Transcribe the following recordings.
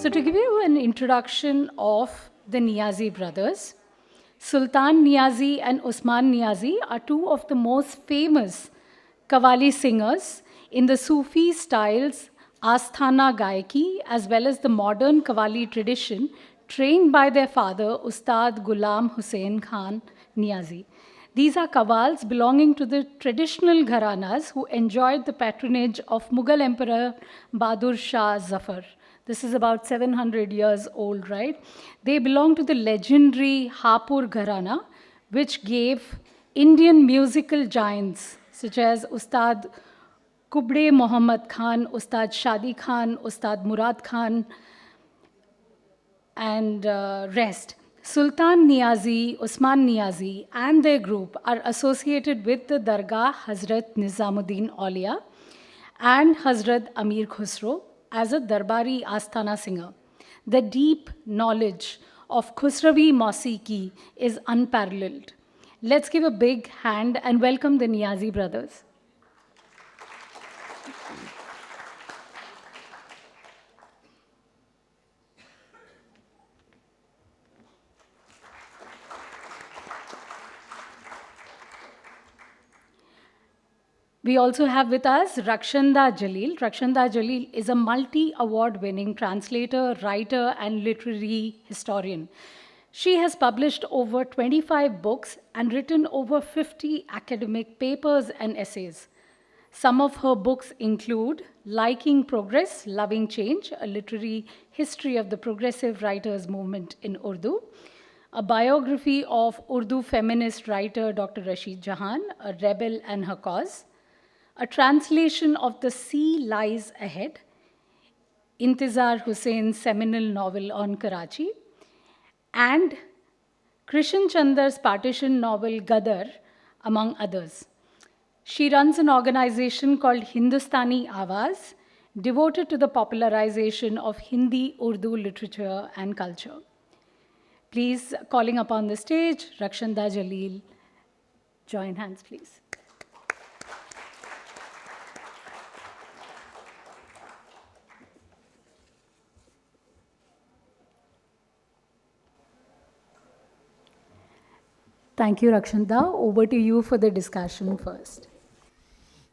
So, to give you an introduction of the Niazi brothers, Sultan Niazi and Usman Niazi are two of the most famous Qawwali singers in the Sufi styles Asthana Gaiki as well as the modern Qawwali tradition, trained by their father Ustad Ghulam Hussain Khan Niazi. These are qawwals belonging to the traditional gharanas who enjoyed the patronage of Mughal Emperor Bahadur Shah Zafar. This is about 700 years old, right? They belong to the legendary Hapur Gharana, which gave Indian musical giants such as Ustad Kubre Muhammad Khan, Ustad Shadi Khan, Ustad Murad Khan, and rest. Sultan Niazi, Usman Niazi, and their group are associated with the Dargah Hazrat Nizamuddin Aulia and Hazrat Amir Khusro as a Darbari Asthana singer. The deep knowledge of Khusravi Mausiki is unparalleled. Let's give a big hand and welcome the Niazi brothers. We also have with us Rakshanda Jalil. Rakshanda Jalil is a multi-award winning translator, writer, and literary historian. She has published over 25 books and written over 50 academic papers and essays. Some of her books include Liking Progress, Loving Change, a literary history of the progressive writers movement in Urdu, a biography of Urdu feminist writer Dr. Rashid Jahan, a rebel and her cause, a translation of The Sea Lies Ahead, Intizar Hussein's seminal novel on Karachi, and Krishan Chandar's partition novel Gadar, among others. She runs an organization called Hindustani Awaz, devoted to the popularization of Hindi, Urdu literature and culture. Please, calling upon the stage, Rakshanda Jalil. Join hands, please. Thank you, Rakshanda. Over to you for the discussion first.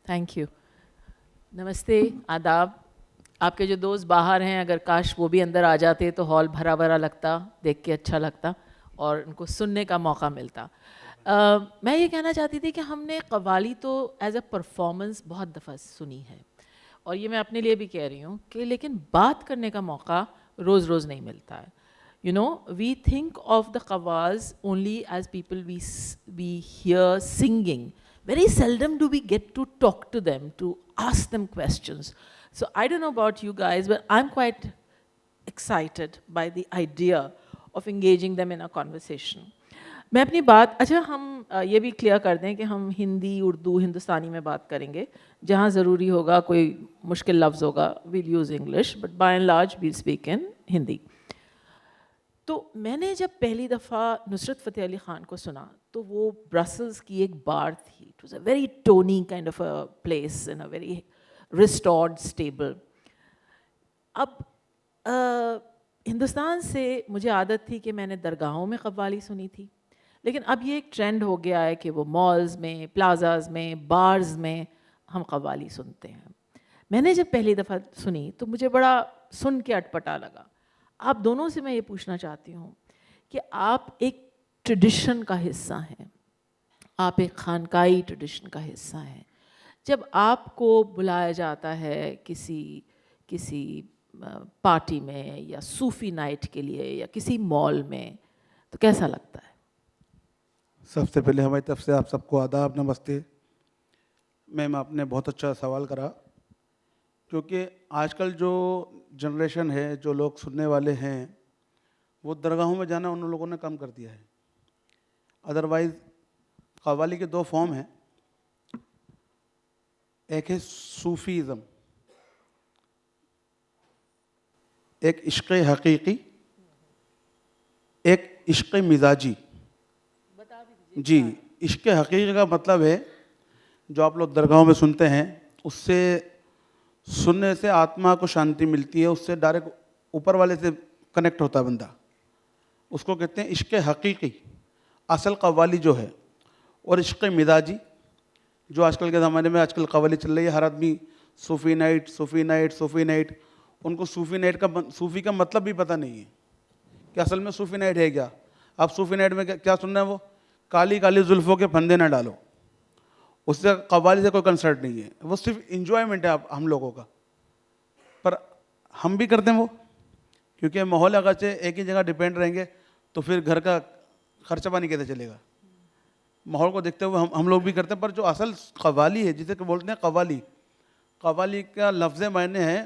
Thank you. नमस्ते, आदाब. आपके जो दोस्त बाहर हैं, अगर काश वो भी अंदर आ जाते तो हॉल भरा भरा लगता, देख के अच्छा लगता और उनको सुनने का मौका मिलता. मैं ये कहना चाहती थी कि हमने कव्वाली तो एज अ परफॉर्मेंस बहुत दफ़ा सुनी है और ये मैं अपने लिए भी कह रही हूँ कि लेकिन बात करने का मौका रोज़ रोज़ नहीं मिलता है. You know, we think of the qawwals only as people we hear singing. Very seldom do we get to talk to them, to ask them questions. So I don't know about you guys, but I'm quite excited by the idea of engaging them in a conversation. मैं अपनी बात, अच्छा हम ये भी clear कर दें कि हम हिंदी, उर्दू, हिंदुस्तानी में बात करेंगे. जहाँ ज़रूरी होगा, कोई मुश्किल लफ्ज़ होगा, we'll use English, but by and large we'll speak in Hindi. तो मैंने जब पहली दफ़ा नुसरत फ़तेह अली ख़ान को सुना तो वो ब्रसल्स की एक बार थी. It was a very Tony kind of a place in a very restored stable. अब हिंदुस्तान से मुझे आदत थी कि मैंने दरगाहों में कव्वाली सुनी थी, लेकिन अब ये एक ट्रेंड हो गया है कि वो मॉल्स में, प्लाजाज में, बार्स में हम कव्वाली सुनते हैं. मैंने जब पहली दफ़ा सुनी तो मुझे बड़ा सुन के अटपटा लगा. आप दोनों से मैं ये पूछना चाहती हूँ कि आप एक ट्रेडिशन का हिस्सा हैं, आप एक खानकाई ट्रेडिशन का हिस्सा हैं. जब आपको बुलाया जाता है किसी पार्टी में या सूफ़ी नाइट के लिए या किसी मॉल में, तो कैसा लगता है? सबसे पहले हमारी तरफ से आप सबको आदाब, नमस्ते. मैम, आपने बहुत अच्छा सवाल करा, क्योंकि आजकल जो जनरेशन है, जो लोग सुनने वाले हैं, वो दरगाहों में जाना उन लोगों ने कम कर दिया है. अदरवाइज़ कव्वाली के दो फॉर्म हैं. एक है सूफ़ीज़म, एक इश्क़ हकीकी, एक इश्क़ मिजाजी. जी, इश्क़ हकीकी का मतलब है जो आप लोग दरगाहों में सुनते हैं, उससे सुनने से आत्मा को शांति मिलती है, उससे डायरेक्ट ऊपर वाले से कनेक्ट होता है बंदा, उसको कहते हैं इश्क हकीकी, असल कव्वाली जो है। और इश्क मिजाजी जो आजकल के ज़माने में आजकल कव्वाली चल रही है, हर आदमी सूफ़ी नाइट सूफ़ी नाइट सूफ़ी नाइट, उनको सूफ़ी का मतलब भी पता नहीं है कि असल में सूफ़ी नाइट है क्या। आप सूफ़ी नाइट में क्या सुनना है, वो काली काली जुल्फ़ों के फंदे ना डालो, उससे कव्वाली से कोई कंसर्ट नहीं है, वो सिर्फ इंजॉयमेंट है हम लोगों का। पर हम भी करते हैं वो, क्योंकि माहौल अगर से एक ही जगह डिपेंड रहेंगे तो फिर घर का खर्चा पानी कैसे चलेगा। माहौल को देखते हुए हम लोग भी करते हैं। पर जो असल कव्वाली है, जिसे बोलते हैं कव्वाली, कव्वाली का लफ्ज़ मायने है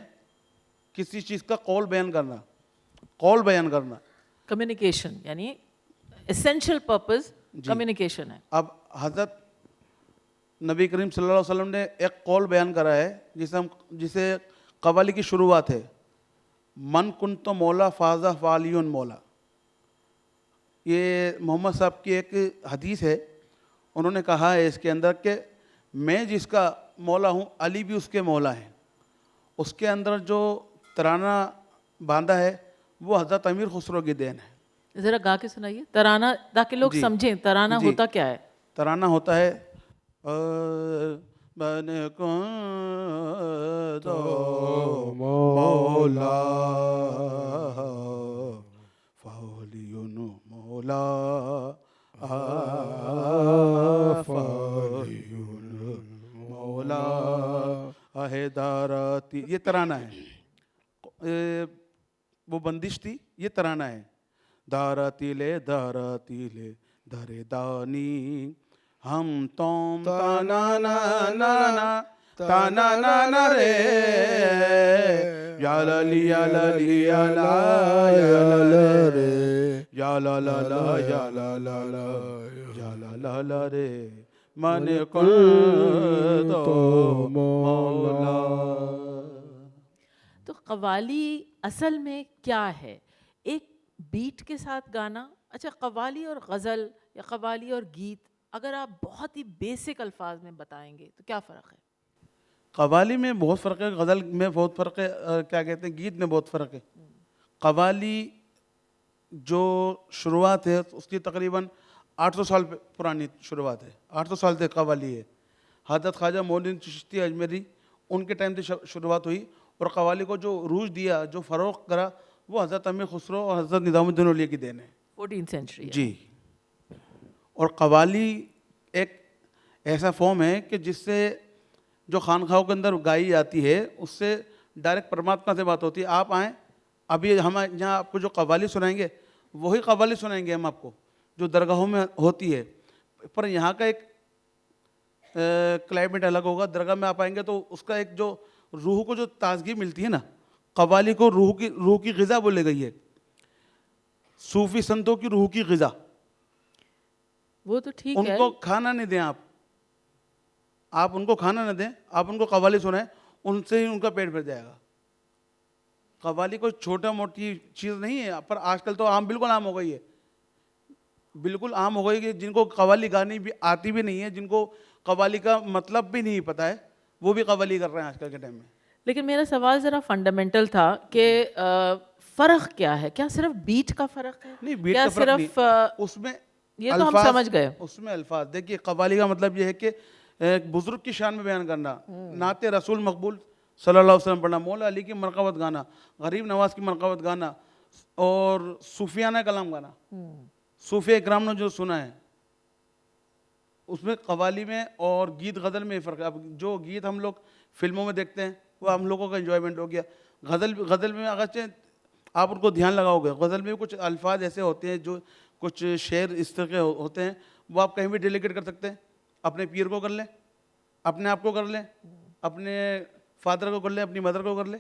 किसी चीज़ का कौल बयान करना, कौल बयान करना। कम्युनिकेशन, यानी एसेंशियल पर्पस कम्युनिकेशन है। अब हज़रत नबी करीम सल्लल्लाहु अलैहि वसल्लम ने एक कौल बयान करा है जिसे कव्वाली की शुरुआत है, मन कुन तो मौला फाजा फालियुन मौला। ये मोहम्मद साहब की एक हदीस है, उन्होंने कहा है इसके अंदर कि मैं जिसका मौला हूँ, अली भी उसके मौला हैं। उसके अंदर जो तराना बांधा है वो हज़रत अमीर खुसरो की देन है। ज़रा गा के सुनाइए तराना, ताकि लोग जी, समझें तराना जी। होता क्या है। तराना होता है बन को तो मौला फालियुन मौला फालियुन मौला आहेदाराती, ये तराना है। वो बंदिश थी, ये तराना है। दारातीले दरे दानी हम तोम ताना ना ना ना ताना ना ना रे या ला ली या ला ली या ला रे या ला ला ला या ला ला ला या ला ला ला रे मन को तो मौला। तो कव्वाली असल में क्या है? एक बीट के साथ गाना। अच्छा, कव्वाली और गज़ल या कव्वाली और गीत, अगर आप बहुत ही बेसिक अल्फाज में बताएंगे तो क्या फ़र्क है? कव्वाली में बहुत फ़र्क है, गज़ल में बहुत फ़र्क है, क्या कहते हैं, गीत में बहुत फ़र्क है। कव्वाली जो शुरुआत है उसकी तकरीबन 800 साल पुरानी शुरुआत है, 800 साल से कव्वाली है। हज़रत ख्वाजा मोइनुद्दीन चिश्ती अजमेरी, उनके टाइम से शुरुआत हुई, और कव्वाली को जो रूज दिया, जो फ़रोग़ करा, वो हज़रत अमीर खुसरो और हज़रत निज़ामुद्दीन औलिया की देन है। 14th सेंचुरी जी। और कव्वाली एक ऐसा फॉर्म है कि जिससे जो खानखाओं के अंदर गाई जाती है, उससे डायरेक्ट परमात्मा से बात होती है। आप आएँ, अभी हम यहाँ आपको जो कव्वाली सुनाएंगे वही कव्वाली सुनाएंगे हम आपको, जो दरगाहों में होती है। पर यहाँ का एक क्लाइमेट अलग होगा। दरगाह में आप आएंगे तो उसका एक जो रूह को जो ताजगी मिलती है ना, कव्वाली को रूह की ग़िज़ा बोली गई है, सूफ़ी संतों की रूह की ग़िज़ा। वो तो ठीक है। उनको खाना नहीं दें आप उनको खाना न दें, आप उनको कव्वाली सुनाएं, उनसे ही उनका पेट भर जाएगा। कव्वाली कोई छोटा मोटी चीज़ नहीं है, पर आजकल तो बिल्कुल आम हो गई है, बिल्कुल आम हो गई है। जिनको कव्वाली गानी भी आती भी नहीं है, जिनको कव्वाली का मतलब भी नहीं पता है, वो भी कव्वाली कर रहे हैं आजकल के टाइम में। लेकिन मेरा सवाल ज़रा फंडामेंटल था कि फ़र्क क्या है? क्या सिर्फ बीट का फ़र्क है? नहीं, बीट क्या का फ़र्क नहीं, सिर्फ उसमें ये तो हम समझ गए। उसमें अल्फाज देखिए, कव्वाली का मतलब ये है कि एक बुजुर्ग की शान में बयान करना, नाते रसूल मकबूल सल्लल्लाहु अलैहि वसल्लम पढ़ना, मौला अली की मरकबत गाना, गरीब नवाज की मरकबत गाना, और सूफियाना कलाम गाना। सूफी इकराम ने जो सुना है उसमें कव्वाली में और गीत गज़ल में फ़र्क है। अब जो गीत हम लोग फिल्मों में देखते हैं वो हम लोगों का एंजॉयमेंट हो गया। गज़ल में अगरचे आप उनको ध्यान लगाओगे, गज़ल में कुछ अल्फाज ऐसे होते हैं, जो कुछ शेर इस तरह के होते हैं, वो आप कहीं भी डेलीकेट कर सकते हैं। अपने पीर को कर लें, अपने आप को कर लें, अपने फादर को कर लें, अपनी मदर को कर लें,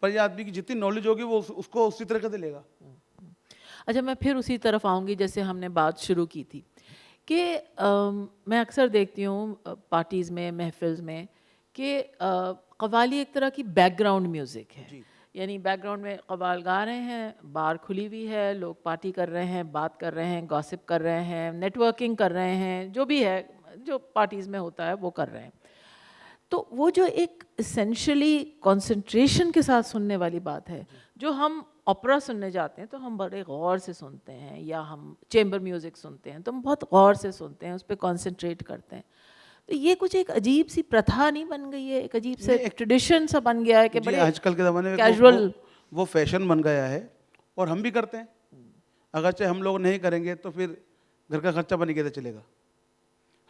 पर ये आदमी की जितनी नॉलेज होगी वो उसको उसी तरह से लेगा। अच्छा, मैं फिर उसी तरफ आऊँगी जैसे हमने बात शुरू की थी कि मैं अक्सर देखती हूँ पार्टीज़ में, महफ़िल में, कि कव्वाली एक तरह की बैकग्राउंड म्यूज़िक है। यानी बैकग्राउंड में कव्वाल गा रहे हैं, बार खुली हुई है, लोग पार्टी कर रहे हैं, बात कर रहे हैं, गॉसिप कर रहे हैं, नेटवर्किंग कर रहे हैं, जो भी है, जो पार्टीज़ में होता है वो कर रहे हैं। तो तो वो जो एक इसेंशली कंसंट्रेशन के साथ सुनने वाली बात है, जो हम ओपेरा सुनने जाते हैं तो हम बड़े गौर से सुनते हैं, या हम चैम्बर म्यूज़िक सुनते हैं तो हम बहुत गौर से सुनते हैं, उस पर कॉन्सेंट्रेट करते हैं। तो ये कुछ एक अजीब सी प्रथा नहीं बन गई है, एक अजीब से ट्रेडिशन सा बन गया है कि बड़े आजकल के ज़माने में कैजुअल वो फैशन बन गया है और हम भी करते हैं। अगर चाहे हम लोग नहीं करेंगे तो फिर घर का खर्चा पानी कैसे चलेगा।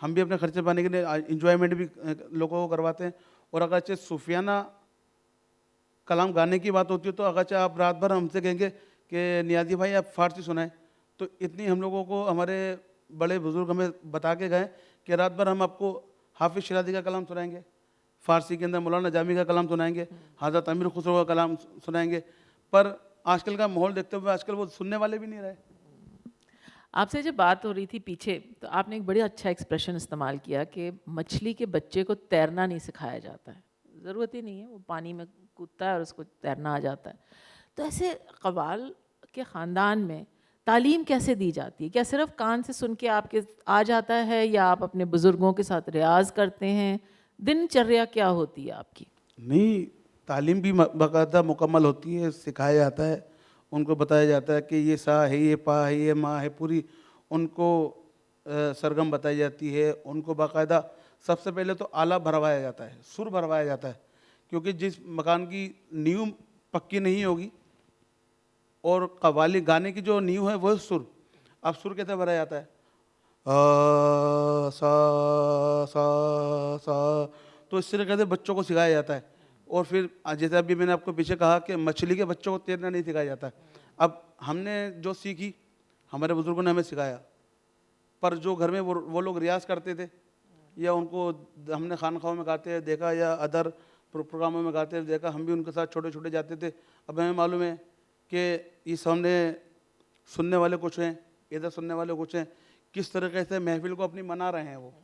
हम भी अपने खर्चे पानी के लिए इंजॉयमेंट भी लोगों को करवाते हैं। और अगर चाहे सूफियाना कलाम गाने की बात होती है तो अगर चाहे आप रात भर हमसे कहेंगे कि नियाज़ी भाई आप फारसी सुनाएं, तो इतनी हम लोगों को हमारे बड़े बुजुर्ग हमें बता के गए कि रात भर हम आपको हाफिज़ शिराज़ी का कलाम सुनाएंगे, फ़ारसी के अंदर मौलाना जामी का कलाम सुनाएंगे, हज़रत अमीर खुसरो का कलाम सुनाएंगे। पर आजकल का माहौल देखते हुए आजकल वो सुनने वाले भी नहीं रहे। आपसे जब बात हो रही थी पीछे, तो आपने एक बड़ी अच्छा एक्सप्रेशन इस्तेमाल किया कि मछली के बच्चे को तैरना नहीं सिखाया जाता है, ज़रूरत ही नहीं है, वो पानी में कूदता है और उसको तैरना आ जाता है। तो ऐसे कव्वाल के ख़ानदान में तालीम कैसे दी जाती है? क्या सिर्फ कान से सुन के आपके आ जाता है, या आप अपने बुज़ुर्गों के साथ रियाज करते हैं? दिनचर्या क्या होती है आपकी? नहीं, तालीम भी बाकायदा मुकम्मल होती है, सिखाया जाता है, उनको बताया जाता है कि ये सा है, ये पा है, ये माँ है, पूरी उनको सरगम बताई जाती है। उनको बाकायदा सबसे पहले तो आला भरवाया जाता है, सुर भरवाया जाता है, क्योंकि जिस मकान की नींव पक्की नहीं होगी और कव्वाली गाने की जो नींव है वह सुर। अब सुर कैसे भरा जाता है? सा सा। तो इस तरीके से बच्चों को सिखाया जाता है। और फिर जैसे अभी मैंने आपको पीछे कहा कि मछली के बच्चों को तैरना नहीं सिखाया जाता है। अब हमने जो सीखी, हमारे बुजुर्गों ने हमें सिखाया, पर जो घर में वो लोग रियाज करते थे, या उनको हमने खानखाओं में गाते हुए देखा या अदर प्रोग्रामों में गाते हुए देखा, हम भी उनके साथ छोटे छोटे जाते थे। अब हमें मालूम है कि इस सामने सुनने वाले कुछ हैं, इधर सुनने वाले कुछ हैं, किस तरीके से महफिल को अपनी मना रहे हैं वो,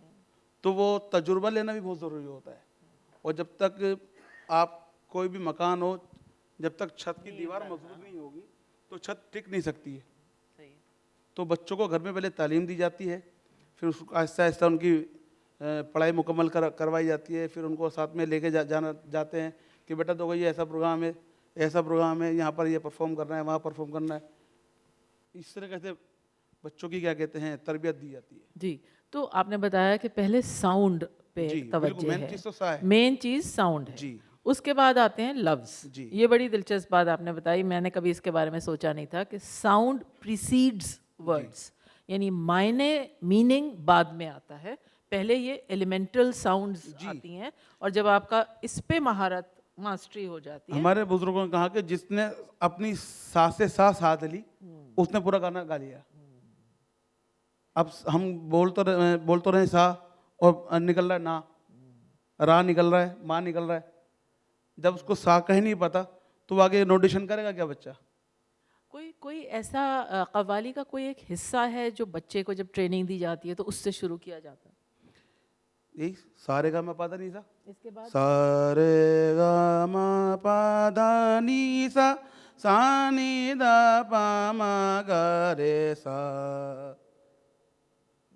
तो वो तजुर्बा लेना भी बहुत ज़रूरी होता है। और जब तक आप कोई भी मकान हो, जब तक छत की दीवार मजबूत नहीं होगी तो छत टिक नहीं सकती है। तो बच्चों को घर में पहले तालीम दी जाती है, फिर उसको आहिस्ता आहिस्ता उनकी पढ़ाई मुकम्मल करवाई जाती है। फिर उनको साथ में लेके जाते हैं कि बेटा देखो ये ऐसा प्रोग्राम है, ऐसा प्रोग्राम है, यहाँ पर ये परफॉर्म करना है, वहाँ परफॉर्म करना है। इस तरह से बच्चों की क्या कहते हैं तरबियत दी जाती है। जी, तो आपने बताया कि पहले साउंड पे तवज्जो है, मेन चीज़ साउंड है जी। उसके बाद आते हैं लफ्ज़। ये बड़ी दिलचस्प बात आपने बताई, मैंने कभी इसके बारे में सोचा नहीं था कि साउंड प्रीसीड्स वर्ड्स, यानी मायने मीनिंग बाद में आता है, पहले ये एलिमेंटल साउंड्स आती हैं, और जब आपका इस पे महारत मास्टरी हो जाती है। हमारे बुजुर्गों ने कहा कि जिसने अपनी सांस से सांस हाथ ली उसने पूरा गाना गा लिया। अब हम बोल तो रहे सा और निकल रहा है ना, रा निकल रहा है, माँ निकल रहा है। जब उसको सा कह नहीं पता तो आगे नोटेशन करेगा क्या बच्चा? कोई ऐसा कव्वाली का कोई एक हिस्सा है जो बच्चे को जब ट्रेनिंग दी जाती है तो उससे शुरू किया जाता है? यही सारे गा मा पा धा नी सा। इसके बाद सारे गा मा पा धा नी सा, सा नी दा पा मा गा रे सा।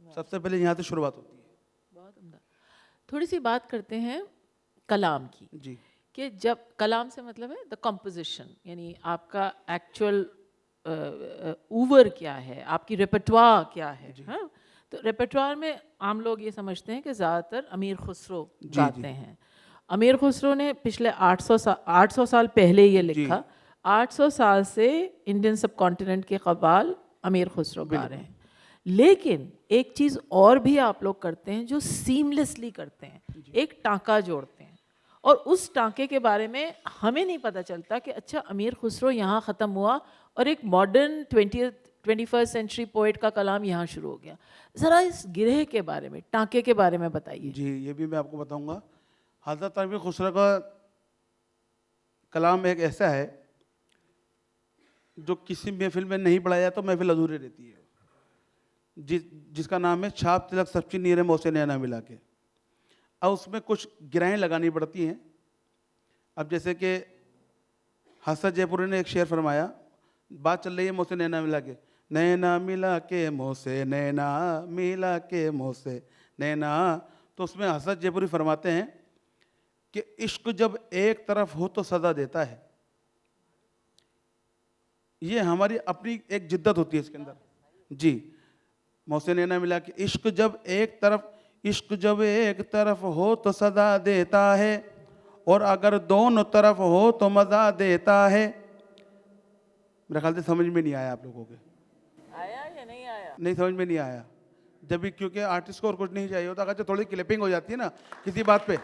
सबसे पहले यहाँ से शुरुआत होती है। बहुत उम्दा। थोड़ी सी बात करते हैं कलाम की जी। कि जब कलाम से मतलब है द कंपोजिशन, यानी आपका एक्चुअल ऊवर क्या है, आपकी रेpertoire क्या है। हाँ, तो रेpertoire में आम लोग ये समझते हैं कि ज़्यादातर अमीर खुसरो गाते हैं। अमीर खुसरो ने पिछले 800 साल पहले ये लिखा, 800 साल से इंडियन सब कॉन्टिनेंट के कव्वाल अमीर खुसरो गा रहे हैं। लेकिन एक चीज़ और भी आप लोग करते हैं जो सीमलेसली करते हैं, एक टाँका जोड़ते हैं, और उस टाँके के बारे में हमें नहीं पता चलता कि अच्छा अमीर खुसरो यहाँ ख़त्म हुआ और एक मॉडर्न 21st सेंचुरी पोइट का कलाम यहाँ शुरू हो गया। ज़रा इस गिरह के बारे में, टाँके के बारे में बताइए। जी, ये भी मैं आपको बताऊंगा। हज़रत अमीर खुसरो का कलाम एक ऐसा है जो किसी महफिल में नहीं पढ़ाया जाता तो महफिल अधूरी रहती है। जिसका नाम है छाप तिलक सच्ची नीरे मोसे नैना मिला के। अब उसमें कुछ गिराएं लगानी पड़ती हैं। अब जैसे कि हसन जयपुरी ने एक शेर फरमाया, बात चल रही है मोसे नैना मिला के, नैना मिला के मोसे, नैना मिला के मोसे नैना। तो उसमें हसन जयपुरी फरमाते हैं कि इश्क जब एक तरफ हो तो सजा देता है। ये हमारी अपनी एक जिद्दत होती है इसके अंदर। जी, मोहसिन ने मिला कि इश्क जब एक तरफ हो तो सजा देता है, और अगर दोनों तरफ हो तो मजा देता है। मेरा ख्याल से समझ में नहीं आया आप लोगों के। आया या नहीं आया? नहीं समझ में नहीं आया। जब भी, क्योंकि आर्टिस्ट को और कुछ नहीं चाहिए होता, अगर थोड़ी क्लिपिंग हो जाती है ना किसी बात पे,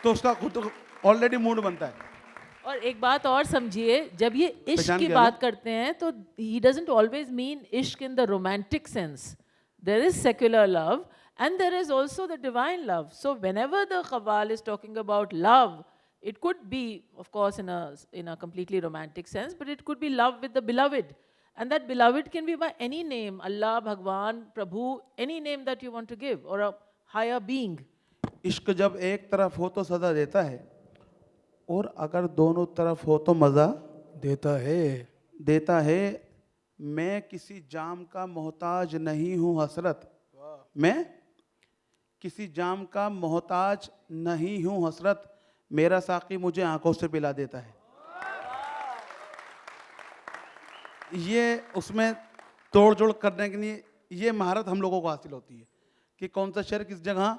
तो उसका खुद ऑलरेडी मूड बनता है। और एक बात और समझिए, जब ये इश्क पहचान की गया बात ना? करते हैं तो he doesn't always mean इश्क in the romantic sense. There is secular love and there is also the divine love. So whenever the Qawwal is talking about love, it could be, of course, in a completely romantic sense, but it could be love with the beloved. And that beloved can be by any name, Allah, Bhagwan, Prabhu, any name that you want to give, or a higher being. इश्क जब एक तरफ हो तो सजा देता है, और अगर दोनों तरफ हो तो मज़ा देता है। मैं किसी जाम का मोहताज नहीं हूँ हसरत, मैं किसी जाम का मोहताज नहीं हूँ हसरत, मेरा साकी मुझे आंखों से पिला देता है। ये उसमें तोड़ जोड़ करने के लिए ये महारत हम लोगों को हासिल होती है कि कौन सा शेर किस जगह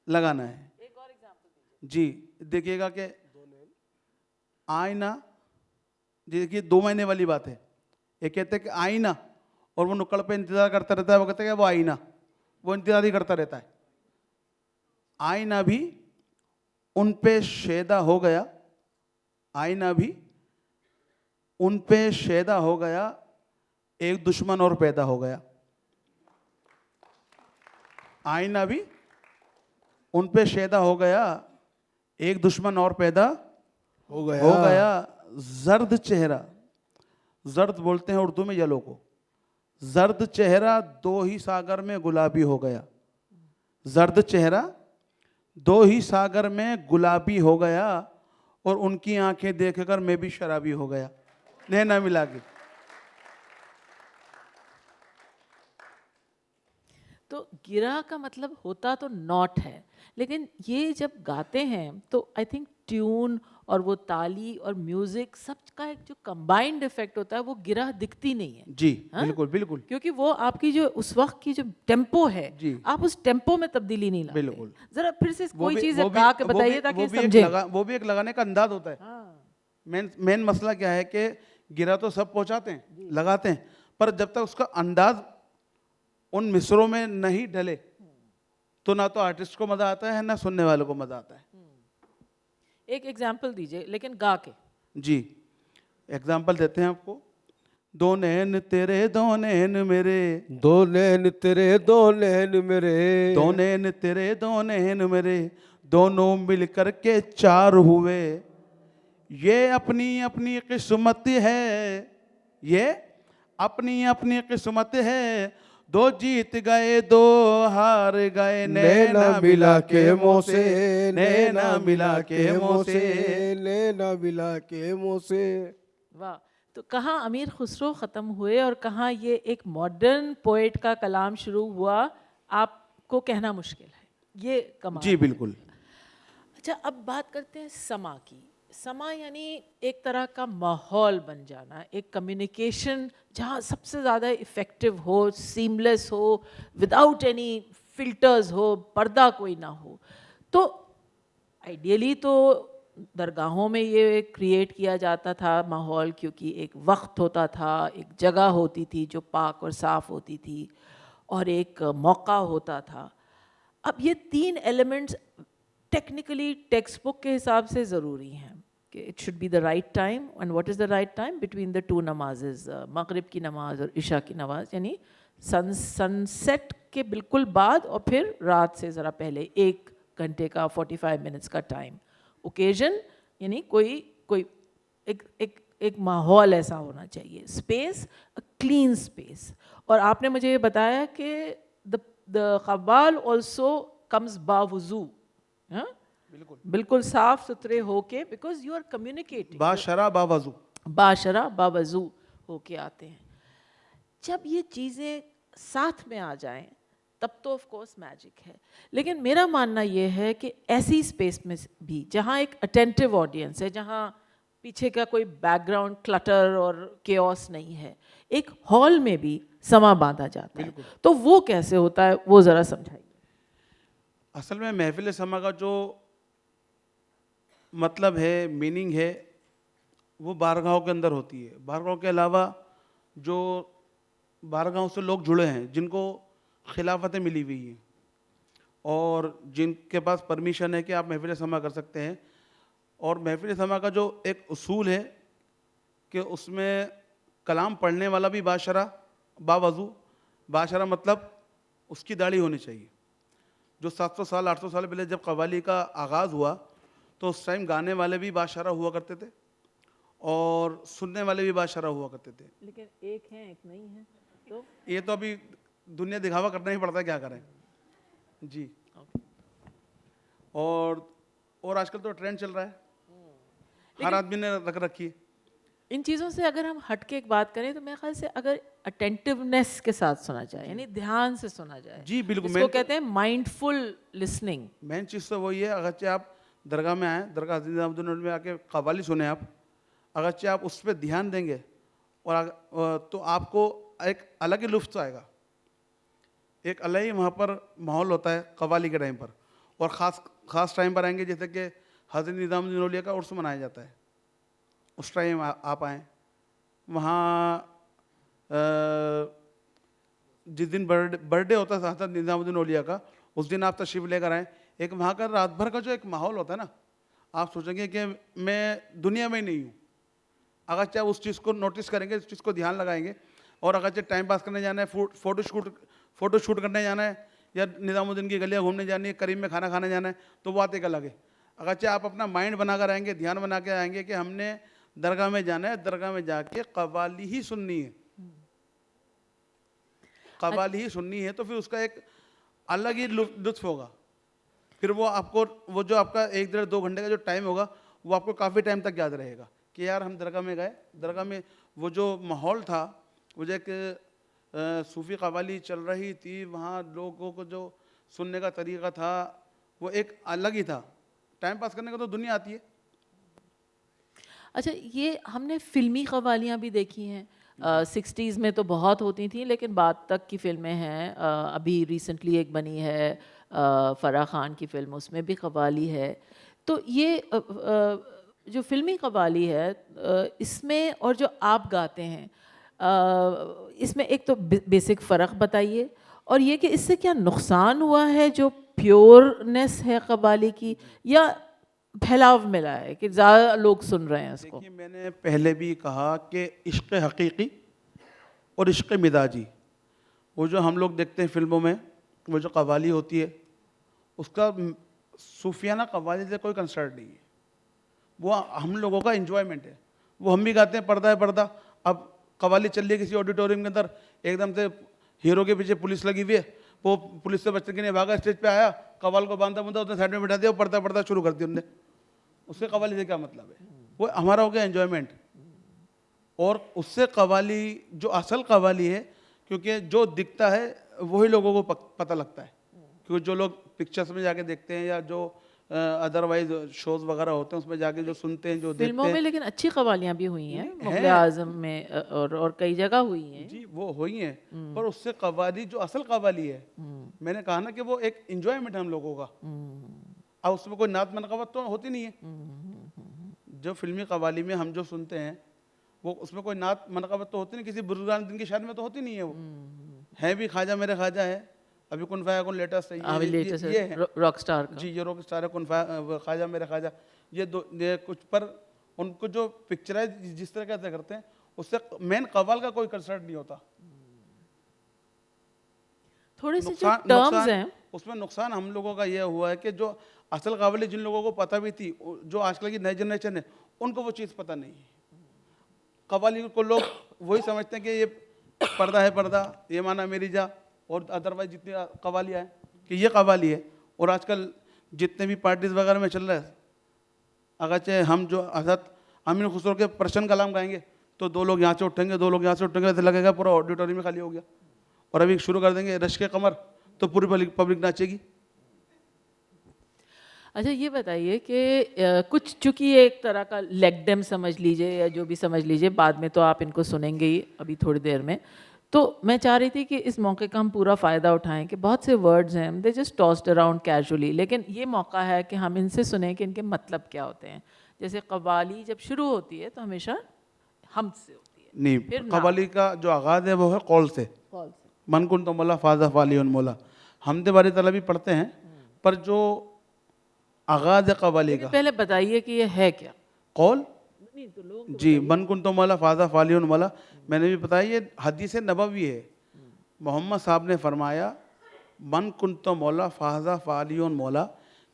लगाना है। एक और एग्जांपल दीजिए। जी देखिएगा कि आईना, देखिए 2 महीने वाली बात है। ये कहते हैं कि आईना, और वो नुक्कड़ पे इंतजार करता रहता है, वो कहते हैं वो आईना, वो इंतजार ही करता रहता है। आईना भी उन पे शेदा हो गया, आईना भी उन पे शेदा हो गया, एक दुश्मन और पैदा हो गया। आईना भी उन पे शेदा हो गया, एक दुश्मन और पैदा हो गया। जर्द चेहरा, जर्द बोलते हैं उर्दू में येलो को, जर्द चेहरा 2 ही सागर में गुलाबी हो गया। जर्द चेहरा 2 ही सागर में गुलाबी हो गया, और उनकी आंखें देखकर मैं भी शराबी हो गया। नैना मिला के। तो गिरा का मतलब होता तो नॉट है, लेकिन ये जब गाते हैं तो आई थिंक ट्यून और वो ताली और म्यूजिक सब का एक जो कंबाइंड इफेक्ट होता है, वो गिरा दिखती नहीं है। जी हाँ? बिल्कुल बिल्कुल क्योंकि वो आपकी जो उस वक्त की जो टेम्पो है, जी। आप उस टेम्पो में तब्दीली नहीं लाते। बिल्कुल। जरा फिर से वो कोई भी- चीज वो भी- गा के वो भी- बताइए ताकि वो भी एक समझें। वो भी एक लगाने का अंदाज होता है। हाँ। मेन मसला क्या है कि गिरा तो सब पहुंचाते हैं, लगाते हैं, पर जब तक उसका अंदाज उन मिसरों में नहीं ढले, तो ना तो आर्टिस्ट को मजा आता है ना सुनने वालों को मजा आता है। एक एग्जाम्पल दीजिए, लेकिन गा के। जी एग्जाम्पल देते हैं आपको। 2 नैन तेरे 2 नैन मेरे, 2 नैन तेरे 2 नैन मेरे, 2 नैन तेरे 2 नैन मेरे, दोनों मिलकर के 4 हुए। ये अपनी अपनी किस्मत है, ये अपनी अपनी किस्मत है, 2 जीत गए 2 हार गए, नैना मिला के मुँह से, नैना मिला के मुँह से। नैना मिला के मुँह से। वाह। तो कहाँ अमीर खुसरो ख़त्म हुए और कहाँ ये एक मॉडर्न पोएट का कलाम शुरू हुआ, आपको कहना मुश्किल है। ये कमाल जी है। बिल्कुल। अच्छा, अब बात करते हैं समा की। समा यानी एक तरह का माहौल बन जाना, एक कम्युनिकेशन जहाँ सबसे ज़्यादा इफ़ेक्टिव हो, सीमलेस हो, विदाउट एनी फिल्टर्स हो, पर्दा कोई ना हो। तो आइडियली तो दरगाहों में ये क्रिएट किया जाता था माहौल, क्योंकि एक वक्त होता था, एक जगह होती थी जो पाक और साफ़ होती थी, और एक मौका होता था। अब ये 3 एलिमेंट्स टेक्निकली टेक्स्ट बुक के हिसाब से ज़रूरी हैं कि it should be the right time. And what is the right time? Between the 2 नमाज़ेज़, मगरिब की नमाज और इशा की नमाज, यानी सनसेट के बिल्कुल बाद और फिर रात से ज़रा पहले 1 घंटे का 45 मिनट्स का टाइम। ओकेजन यानी कोई एक माहौल ऐसा होना चाहिए, स्पेस, अ क्लीन स्पेस। और आपने मुझे ये बताया कि द क़व्वाल ऑल्सो कम्स बावुज़ू, हाँ, बिल्कुल साफ सुथरे होके, बिकॉज यू आर कम्युनिकेटिंग, बाशरा बावजू, बाशरा बावजू होके आते हैं। जब ये चीज़ें साथ में आ जाएं, तब तो ऑफ कोर्स मैजिक है। लेकिन मेरा मानना ये है कि ऐसी स्पेस में भी जहाँ एक अटेंटिव ऑडियंस है, जहाँ पीछे का कोई बैकग्राउंड क्लटर और केओस नहीं है, एक हॉल में भी समा बांधा जाता है, तो वो कैसे होता है, वो ज़रा समझाइए। असल में महफिल समा का जो मतलब है, मीनिंग है, वो बारगाहों के अंदर होती है। बारगाहों के अलावा जो बारगाहों से लोग जुड़े हैं, जिनको खिलाफतें मिली हुई हैं और जिनके पास परमिशन है कि आप महफिल समा कर सकते हैं, और महफिल समा का जो एक उसूल है कि उसमें कलाम पढ़ने वाला भी बाशरा बावजू, बाशरा मतलब उसकी दाढ़ी होनी चाहिए। जो 700 साल 800 साल पहले जब कव्वाली का आगाज़ हुआ तो उस टाइम गाने वाले भी बाशरा हुआ करते थे और सुनने वाले भी बाशरा हुआ करते थे। लेकिन एक है एक नहीं है, तो ये तो अभी दुनिया दिखावा करना ही पड़ता है, क्या करें जी। और आजकल तो ट्रेंड चल रहा है, हर आदमी ने रख रखी है। इन चीज़ों से अगर हम हट के एक बात करें तो मेरे ख्याल से अगर अटेंटिवनेस के साथ सुना जाए, यानी ध्यान से सुना जाए, जी बिल्कुल, इसको कहते हैं माइंडफुल लिसनिंग। मेन चीज़ तो वही है। अगरचे आप दरगाह में आए, दरगाह हज़रत निज़ामुद्दीन में आके कव्वाली सुने आप, अगरचे आप उस पर ध्यान देंगे और तो आपको एक अलग ही लुत्फ़ आएगा, एक अलग ही वहाँ पर माहौल होता है कव्वाली के टाइम पर। और ख़ास टाइम पर आएंगे, जैसे कि हज़रत निज़ामुद्दीन औलिया का उर्स मनाया जाता है, उस टाइम आप आएँ वहाँ। जिस दिन बर्थडे होता है हज़रत निज़ामुद्दीन औलिया का, उस दिन आप तशरीफ़ लेकर आएँ। एक वहाँ का रात भर का जो एक माहौल होता है ना, आप सोचेंगे कि मैं दुनिया में ही नहीं हूँ। अगर चाहे उस चीज़ को नोटिस करेंगे, उस चीज़ को ध्यान लगाएंगे, और अगर चाहे टाइम पास करने जाना है, फ़ोटो शूट करने जाना है, या निज़ामुद्दीन की गलियाँ घूमने जानी है, करीम में खाना खाने जाना है, तो वो बात एक अलग है। अगर चाहे आप अपना माइंड बना कर आएंगे, ध्यान बना के आएंगे कि हमने दरगाह में जाना है, दरगाह में जाके कव्वाली ही सुननी है, कव्वाली ही सुननी है, तो फिर उसका एक अलग ही लुत्फ़ होगा। फिर वो आपको, वो जो आपका 1-1.5-2 घंटे का जो टाइम होगा, वो आपको काफ़ी टाइम तक याद रहेगा कि यार हम दरगाह में गए, दरगाह में वो जो माहौल था, वो जो एक सूफ़ी कव्वाली चल रही थी, वहाँ लोगों को जो सुनने का तरीका था वो एक अलग ही था। टाइम पास करने का तो दुनिया आती है। अच्छा, ये हमने फिल्मी कव्वालियाँ भी देखी हैं, 60s में तो बहुत होती थी, लेकिन बाद तक की फिल्में हैं। अभी रिसेंटली एक बनी है फ़राह खान की फ़िल्म, उसमें भी कव्वाली है। तो ये जो फिल्मी कव्वाली है, इसमें और जो आप गाते हैं, इसमें एक तो बेसिक फ़र्क बताइए, और ये कि इससे क्या नुकसान हुआ है जो प्योरनेस है कव्वाली की, या फैलाव मिला है कि ज़्यादा लोग सुन रहे हैं उसको? देखिए, मैंने पहले भी कहा कि इश्क़ हकीकी और इश्क़ मिजाजी, वो जो हम लोग देखते हैं फिल्मों में, वो जो कव्वाली होती है, उसका सूफियाना कव्वाली से कोई कंसर्ट नहीं है। वो हम लोगों का एंजॉयमेंट है। वो हम भी गाते हैं, पर्दा है पर्दा। अब कव्वाली चल रही है किसी ऑडिटोरियम के अंदर, एकदम से हीरो के पीछे पुलिस लगी हुई है, वो पुलिस से बचने के लिए भागा, स्टेज पे आया, कव्वाल को बांधा उसने साइड में बैठा दिया, पर्दा पर्दा शुरू कर दिया उनने। उससे कव्वाली से क्या मतलब है? वो हमारा हो गया एंजॉयमेंट। और उससे कव्वाली, जो असल कव्वाली है, क्योंकि जो दिखता है वही लोगों को पता लगता है, क्योंकि जो लोग पिक्चर्स में जाके देखते हैं या जो अदरवाइज शोज वगैरह होते हैं उसमें जाके जो सुनते हैं, जो फिल्मों देखते हैं। में लेकिन अच्छी कव्वालियाँ भी हुई हैं, मुग़ल आज़म में और कई जगह हुई हैं। जी वो हुई हैं, पर उससे कव्वाली, जो असल कव्वाली है, मैंने कहा ना कि वो एक एंजॉयमेंट है हम लोगों का। अब उसमें कोई नात मनक़बत तो होती नहीं है। जो फिल्मी कव्वाली में हम जो सुनते हैं, वो उसमें कोई नात मनक़बत तो होती नहीं, किसी बुजुर्गान दिन की शादी में तो होती नहीं है। वो है भी ख्वाजा मेरे ख्वाजा है, अभी कुन फाया कुन लेटेस्ट है, ये है रॉक स्टार का। जी, ये रॉक स्टार है, कुन फाया ख्वाजा मेरे ख्वाजा, ये कुछ। पर उनको जो पिक्चराइज जिस तरह से करते हैं, उससे मेन कव्वाल का कोई कंसर्ट नहीं होता। थोड़े से जो टर्म्स हैं, उसमें नुकसान हम लोगों का यह हुआ है कि जो असल कव्वाली जिन लोगों को पता भी थी, जो आजकल की नई जनरेशन है, उनको वो चीज़ पता नहीं है। कव्वाली को लोग वही समझते हैं कि ये पर्दा है पर्दा, ये माना मेरी जा, और अदरवाइज जितनी कव्वाली आए कि ये कव्वाली है। और आजकल जितने भी पार्टीज वगैरह में चल रहा है, अगर चाहे हम जो हज़रत अमीन खुसरो के पर्शियन कलाम गाएंगे तो 2 लोग यहाँ से उठेंगे, 2 लोग यहाँ से उठेंगे, ऐसे लगेगा पूरा ऑडिटोरियम में खाली हो गया। और अभी शुरू कर देंगे रश्क कमर, तो पूरी पब्लिक नाचेगी। अच्छा ये बताइए कि कुछ चूंकि ये एक तरह का लेगडेम समझ लीजिए या जो भी समझ लीजिए, बाद में तो आप इनको सुनेंगे ही अभी थोड़ी देर में, तो मैं चाह रही थी कि इस मौके का हम पूरा फ़ायदा उठाएं कि बहुत से वर्ड्स हैं they just tossed around casually, लेकिन ये मौका है कि हम इनसे सुने कि इनके मतलब क्या होते हैं। जैसे कव्वाली जब शुरू होती है तो हमेशा हम से होती है, नहीं, फिर नाम। कव्वाली का जो आगाज़ है वो है कौल से, कौल से। मन कुन तो मौला फाजा फालियन मौला, हमदे बारी तला भी पढ़ते हैं, पर जो आगाज़ है कव्वाली लेकिन का पहले बताइए कि ये है क्या। कौल, नहीं तो लोग जी, मन कुन तो मौला फाजा फालियन मौला, मैंने भी बताया ये हदीस नबवी है। मोहम्मद साहब ने फरमाया मन कुन तो मौला फाजा फालियन मौला,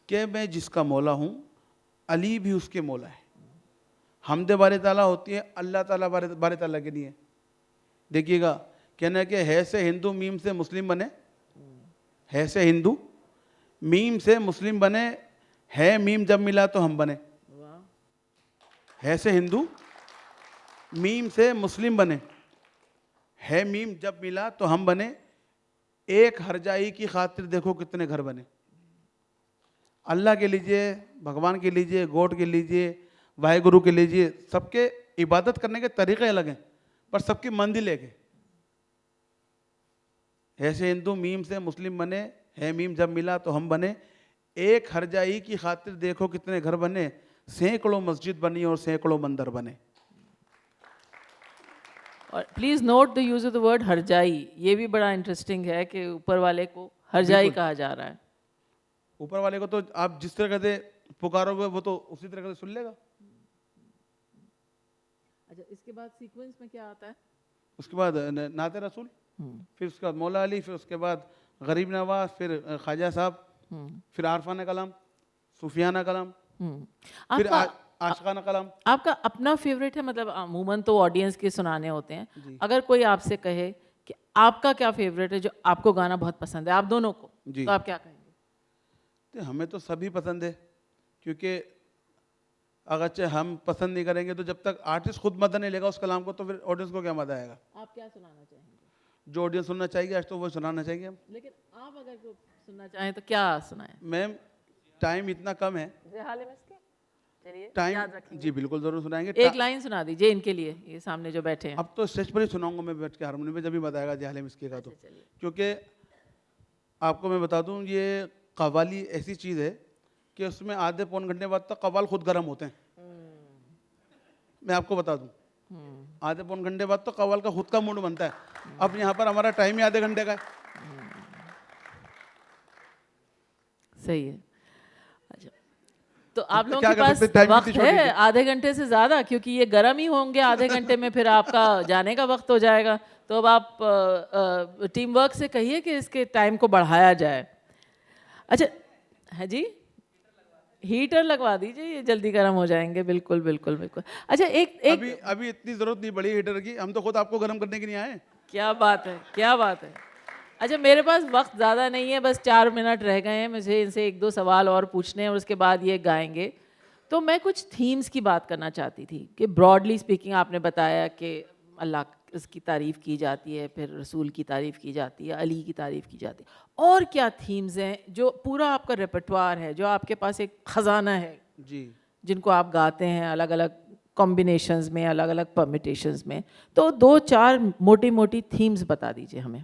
कि मैं जिसका मौला हूँ अली भी उसके मौला है। हमदे बारी ताला होती है अल्लाह ताला बारी ताला के लिए। देखिएगा, कहना है कि है से हिंदू मीम से मुस्लिम बने, है से हिंदू मीम से मुस्लिम बने, है मीम जब मिला तो हम बने। है से हिंदू मीम से मुस्लिम बने, है मीम जब मिला तो हम बने, एक हरजाई की खातिर देखो कितने घर बने। अल्लाह के लीजिए, भगवान के लीजिए, गॉड के लीजिए, वाहेगुरु के लीजिए, सबके इबादत करने के तरीके अलग हैं, पर सबकी मंजिल एक है। ऐसे हिंदू मीम से मुस्लिम बने, है मीम जब मिला तो हम बने, एक हरजाई की खातिर देखो कितने घर बने, सैकड़ों मस्जिद बनी और सैकड़ों मंदिर बने। और please note the use of the word हरजाई, ये भी बड़ा इंटरेस्टिंग है कि ऊपर वाले को हरजाई कहा जा रहा है। ऊपर वाले को तो आप जिस तरह से पुकारोगे वो तो उसी तरह से सुन लेगा। अच्छा, इसके बाद सीक्वेंस में क्या आता है? उसके बाद नाते रसूल, फिर उसके बाद मौला अली, फिर उसके बाद गरीब नवाज, फिर ख्वाजा साहब, फिर आरफाना कलाम, सूफियाना कलाम, फिर आशिकाना कलाम। आपका अपना फेवरेट है? मतलब अमूमन तो ऑडियंस के सुनाने होते हैं, अगर कोई आपसे कहे कि आपका क्या फेवरेट है जो आपको गाना बहुत पसंद है, आप दोनों को, तो आप क्या कहेंगे? तो हमें तो सभी पसंद है, क्योंकि अगरचे हम पसंद नहीं करेंगे तो जब तक आर्टिस्ट खुद मजा नहीं लेगा उस कलाम को तो फिर ऑडियंस को क्या मजा आएगा। आप क्या सुनाना चाहेंगे? जो ऑडियंस सुनना चाहिए आज तो वो सुनाना चाहिए हम। लेकिन आप अगर सुनना चाहें तो क्या सुनाएं? मैम टाइम इतना कम है, चलिए टाइम जी बिल्कुल जरूर सुनाएंगे। एक लाइन सुना दीजिए इनके लिए, ये सामने जो बैठे हैं। अब तो स्टेज पर ही सुनाऊंगा मैं बैठ के हारमोनियम में, जब भी बताएगा जहाले मिस्की का तो, क्योंकि आपको मैं बता दूं ये कव्वाली ऐसी चीज़ है कि उसमें आधे पौन घंटे बाद तक कव्वाल खुद गर्म होते हैं। मैं आपको बता दूं आधे पौन घंटे बाद तो कव्वाल का खुद का मूड बनता है। अब यहाँ पर हमारा टाइम ही आधे घंटे का है। सही है। अच्छा, तो आप तो लोगों क्या के कर पास सकते हैं, टाइम वक्त कितनी छोटी है थी। आधे घंटे से ज़्यादा, क्योंकि ये गर्म ही होंगे आधे घंटे में, फिर आपका जाने का वक्त हो जाएगा। तो अब आप टीम वर्क से कहिए कि इसके टाइम को बढ़ाया जाए। अच्छा है जी, हीटर लगवा दीजिए, ये जल्दी गर्म हो जाएंगे। बिल्कुल बिल्कुल बिल्कुल। अच्छा एक अभी इतनी जरूरत नहीं पड़ी हीटर की, हम तो खुद आपको गर्म करने के लिए आए। क्या बात है, क्या बात है। अच्छा मेरे पास वक्त ज़्यादा नहीं है, बस 4 मिनट रह गए हैं, मुझे इनसे 1-2 सवाल और पूछने हैं और उसके बाद ये गाएंगे। तो मैं कुछ थीम्स की बात करना चाहती थी कि ब्रॉडली स्पीकिंग आपने बताया कि अल्लाह इसकी तारीफ़ की जाती है, फिर रसूल की तारीफ़ की जाती है, अली की तारीफ़ की जाती है, और क्या थीम्स हैं जो पूरा आपका रेpertoire है, जो आपके पास एक ख़जाना है जी, जिनको आप गाते हैं अलग अलग कॉम्बिनेशंस में, अलग अलग परमिटेशंस में? तो 2-4 मोटी मोटी थीम्स बता दीजिए हमें।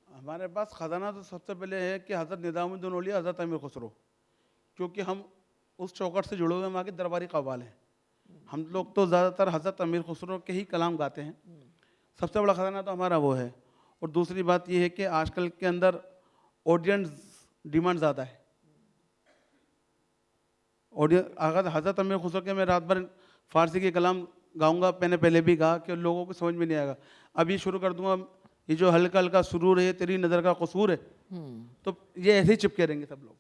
हमारे पास खजाना तो सबसे पहले है कि हज़रत निज़ामुद्दीन औलिया हज़रत अमीर खुसरो, क्योंकि हम उस चौकट से जुड़े हुए वहाँ के दरबारी कव्वाल हैं। हम लोग तो ज़्यादातर हज़रत अमीर खुसरो के ही कलाम गाते हैं। सबसे बड़ा खजाना तो हमारा वो है। और दूसरी बात ये है कि आजकल के अंदर ऑडियंस डिमांड ज़्यादा है। ऑडियंस अगर हज़रत अमीर खुसरो के मैं रात भर फ़ारसी के कलाम गाऊंगा, मैंने पहले भी कहा कि लोगों को समझ में नहीं आएगा। अभी शुरू कर दूंगा, ये जो हल्का हल्का सुरूर है, तेरी नज़र का कसूर है, तो ये ऐसे ही चिपके रहेंगे सब लोग।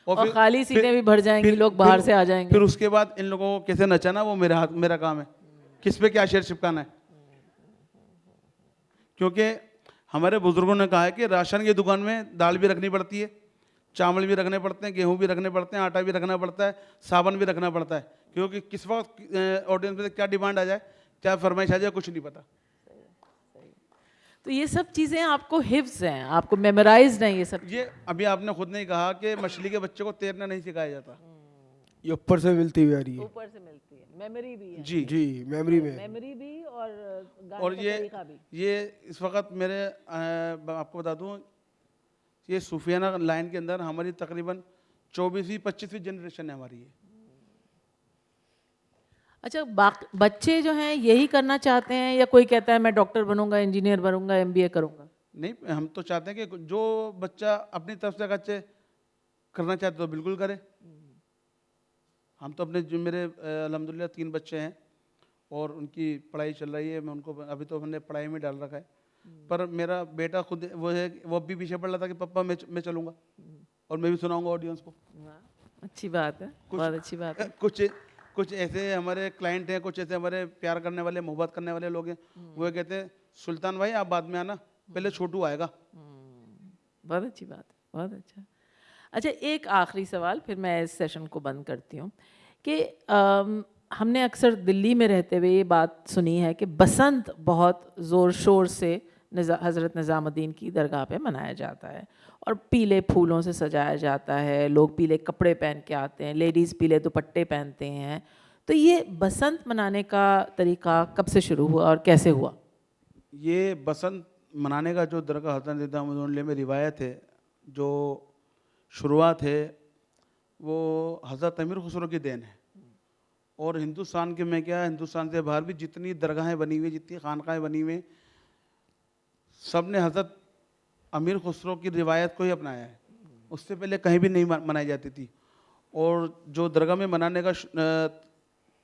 और खाली सीटें भी भर जाएंगी, लोग बाहर से आ जाएंगे। फिर उसके बाद इन लोगों को कैसे नचाना वो मेरा काम है, किस पे क्या शेर चिपकाना है। क्योंकि हमारे बुजुर्गों ने कहा है कि राशन की दुकान में दाल भी रखनी पड़ती है, चावल भी रखने पड़ते हैं, गेहूं भी रखने पड़ते हैं, आटा भी रखना पड़ता है, साबुन भी रखना पड़ता है, क्योंकि किस वक्त ऑडियंस में क्या डिमांड आ जाए, क्या फरमाइश आ जाए, कुछ नहीं पता। तो तो ये सब चीज़ें आपको हिफ्ज़ हैं, आपको मेमोराइज्ड हैं ये सब। ये अभी आपने खुद नहीं कहा कि मछली के बच्चे को तैरना नहीं सिखाया जाता। ये ऊपर से मिलती हुई आ रही है। ऊपर से मिलती है, मेमोरी भी है। जी जी, मेमोरी में। मेमोरी भी और गाने और का ये तरीका भी। ये इस वक्त मेरे आपको बता दूं, ये सूफियाना लाइन के अंदर हमारी तकरीबन 24वीं 25वीं जनरेशन है हमारी ये। अच्छा, बच्चे जो हैं यही करना चाहते हैं या कोई कहता है मैं डॉक्टर बनूंगा, इंजीनियर बनूंगा, एमबीए करूंगा? नहीं, हम तो चाहते हैं कि जो बच्चा अपनी तरफ से अगर करना चाहते तो बिल्कुल करे। हम तो अपने जो मेरे अल्हम्दुलिल्लाह 3 बच्चे हैं और उनकी पढ़ाई चल रही है। मैं उनको अभी तो हमने पढ़ाई में डाल रखा है, पर मेरा बेटा खुद वो है, वो भी पीछे पड़ रहा था कि पापा मैं चलूँगा और मैं भी सुनाऊंगा ऑडियंस को। अच्छी बात है, बहुत अच्छी बात है। कुछ ऐसे हमारे क्लाइंट हैं, कुछ ऐसे हमारे प्यार करने वाले, मोहब्बत करने वाले लोग हैं, वो कहते हैं सुल्तान भाई आप बाद में आना, पहले छोटू आएगा। बहुत अच्छी बात है, बहुत अच्छा। अच्छा, एक आखिरी सवाल, फिर मैं इस सेशन को बंद करती हूँ कि हमने अक्सर दिल्ली में रहते हुए ये बात सुनी है कि बसंत बहुत ज़ोर शोर से हज़रत निज़ामुद्दीन की दरगाह पे मनाया जाता है और पीले फूलों से सजाया जाता है, लोग पीले कपड़े पहन के आते हैं, लेडीज़ पीले दुपट्टे पहनते हैं। तो ये बसंत मनाने का तरीका कब से शुरू हुआ और कैसे हुआ? ये बसंत मनाने का जो दरगाह हज़रत निज़ामुद्दीन में रिवायत है, जो शुरुआत है, वो हज़रत अमीर खुसरो की देन है। और हिंदुस्तान के में क्या, हिंदुस्तान से बाहर भी जितनी दरगाहें बनी हुई, जितनी खानकाएँ बनी हुई, सब ने हज़रत अमीर खुसरो की रिवायत को ही अपनाया है। उससे पहले कहीं भी नहीं मनाई जाती थी। और जो दरगाह में मनाने का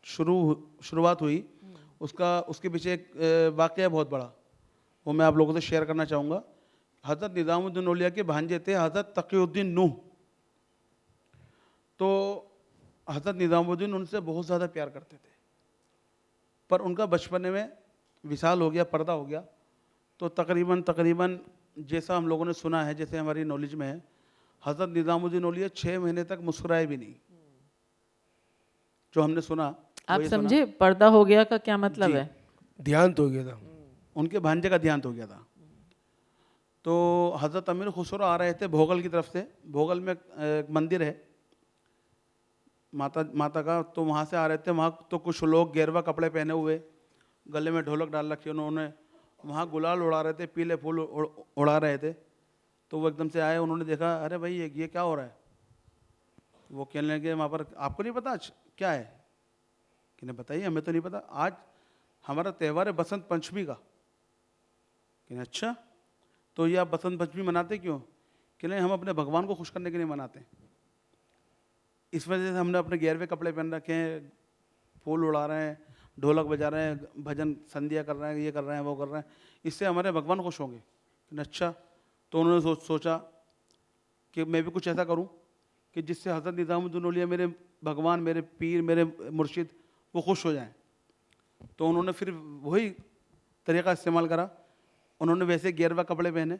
शुरुआत हुई, उसके पीछे एक वाक़या बहुत बड़ा, वो मैं आप लोगों से शेयर करना चाहूँगा। हज़रत निज़ामुद्दीन औलिया के भांजे थे हज़रत तक़ीउद्दीन नूह। तो हज़रत निज़ामुद्दीन उनसे बहुत ज़्यादा प्यार करते थे, पर उनका बचपने में विसाल हो गया, पर्दा हो गया। तो तकरीबन जैसा हम लोगों ने सुना है, जैसे हमारी नॉलेज में है, हज़रत निज़ामुद्दीन औलिया 6 महीने तक मुस्कुराए भी नहीं। जो हमने सुना, आप समझे पर्दा हो गया का क्या मतलब है? ध्यान तो हो गया था, उनके भांजे का ध्यान हो गया था। तो हज़रत अमीर खुसरो आ रहे थे भोगल की तरफ से। भोगल में एक मंदिर है माता का, तो वहाँ से आ रहे थे। वहाँ तो कुछ लोग गेरवा कपड़े पहने हुए, गले में ढोलक डाल रखी उन्होंने, वहाँ गुलाल उड़ा रहे थे, पीले फूल उड़ा रहे थे। तो वो एकदम से आए, उन्होंने देखा, अरे भाई ये क्या हो रहा है? वो कहने लगे वहाँ पर, आपको नहीं पता आज क्या है? कि नहीं बताइए, हमें तो नहीं पता, आज हमारा त्यौहार है बसंत पंचमी का। कि अच्छा, तो ये आप बसंत पंचमी मनाते क्यों? कि नहीं, हम अपने भगवान को खुश करने के लिए मनाते हैं। इस वजह से हमने अपने 11वें कपड़े पहन रखे हैं, फूल उड़ा रहे हैं, ढोलक बजा रहे हैं, भजन संध्या कर रहे हैं, ये कर रहे हैं, वो कर रहे हैं, इससे हमारे भगवान खुश होंगे। अच्छा, तो उन्होंने सोचा कि मैं भी कुछ ऐसा करूं कि जिससे हज़रत निज़ामुद्दीन औलिया, मेरे भगवान, मेरे पीर, मेरे मुर्शिद, वो खुश हो जाएं। तो उन्होंने फिर वही तरीक़ा इस्तेमाल करा। उन्होंने वैसे 11वां कपड़े पहने,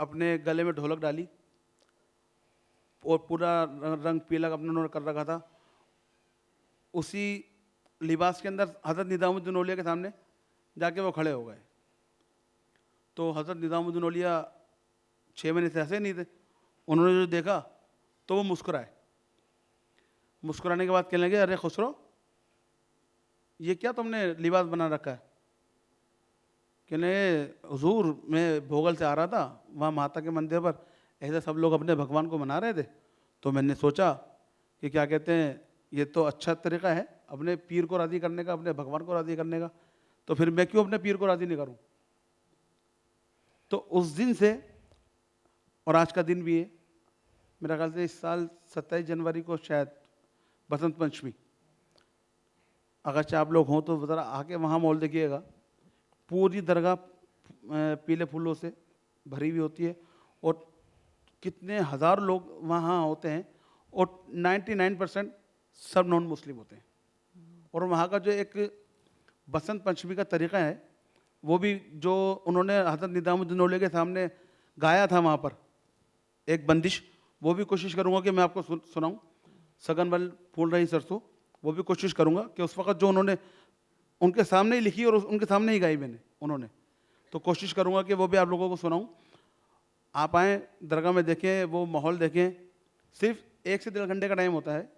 अपने गले में ढोलक डाली और पूरा रंग पीला अपने उन्होंने कर रखा था। उसी लिबास के अंदर हज़रत निज़ामुद्दीन औलिया के सामने जाके वो खड़े हो गए। तो हज़रत निज़ामुद्दीन औलिया 6 महीने से हंसे नहीं थे। उन्होंने जो देखा तो वो मुस्कुराए। मुस्कुराने के बाद कहने लगे, अरे खुसरो, ये क्या तुमने लिबास बना रखा है? कहने, हुजूर मैं भोगल से आ रहा था, वहाँ माता के मंदिर पर ऐसे सब लोग अपने भगवान को मना रहे थे, तो मैंने सोचा कि क्या कहते हैं, ये तो अच्छा तरीका है अपने पीर को राज़ी करने का, अपने भगवान को राज़ी करने का, तो फिर मैं क्यों अपने पीर को राज़ी नहीं करूं? तो उस दिन से, और आज का दिन भी है, मेरा ख्याल से इस साल 27 जनवरी को शायद बसंत पंचमी। अगर आप लोग हों तो ज़रा आके वहाँ माहौल देखिएगा। पूरी दरगाह पीले फूलों से भरी हुई होती है और कितने हज़ार लोग वहाँ होते हैं और 99% सब नॉन मुस्लिम होते हैं। और वहाँ का जो एक बसंत पंचमी का तरीक़ा है, वो भी जो उन्होंने हज़रत निज़ामुद्दीन औलिया के सामने गाया था वहाँ पर एक बंदिश, वो भी कोशिश करूँगा कि मैं आपको सुनाऊँ। सगन बल फूल रही सरसों, वो भी कोशिश करूँगा कि उस वक़्त जो उन्होंने उनके सामने ही लिखी और उनके सामने ही गाई मैंने उन्होंने। तो कोशिश करूँगा कि वो भी आप लोगों को सुनाऊँ। आप आएँ दरगाह में, देखें वो माहौल देखें। सिर्फ 1 से 1.5 घंटे का टाइम होता है,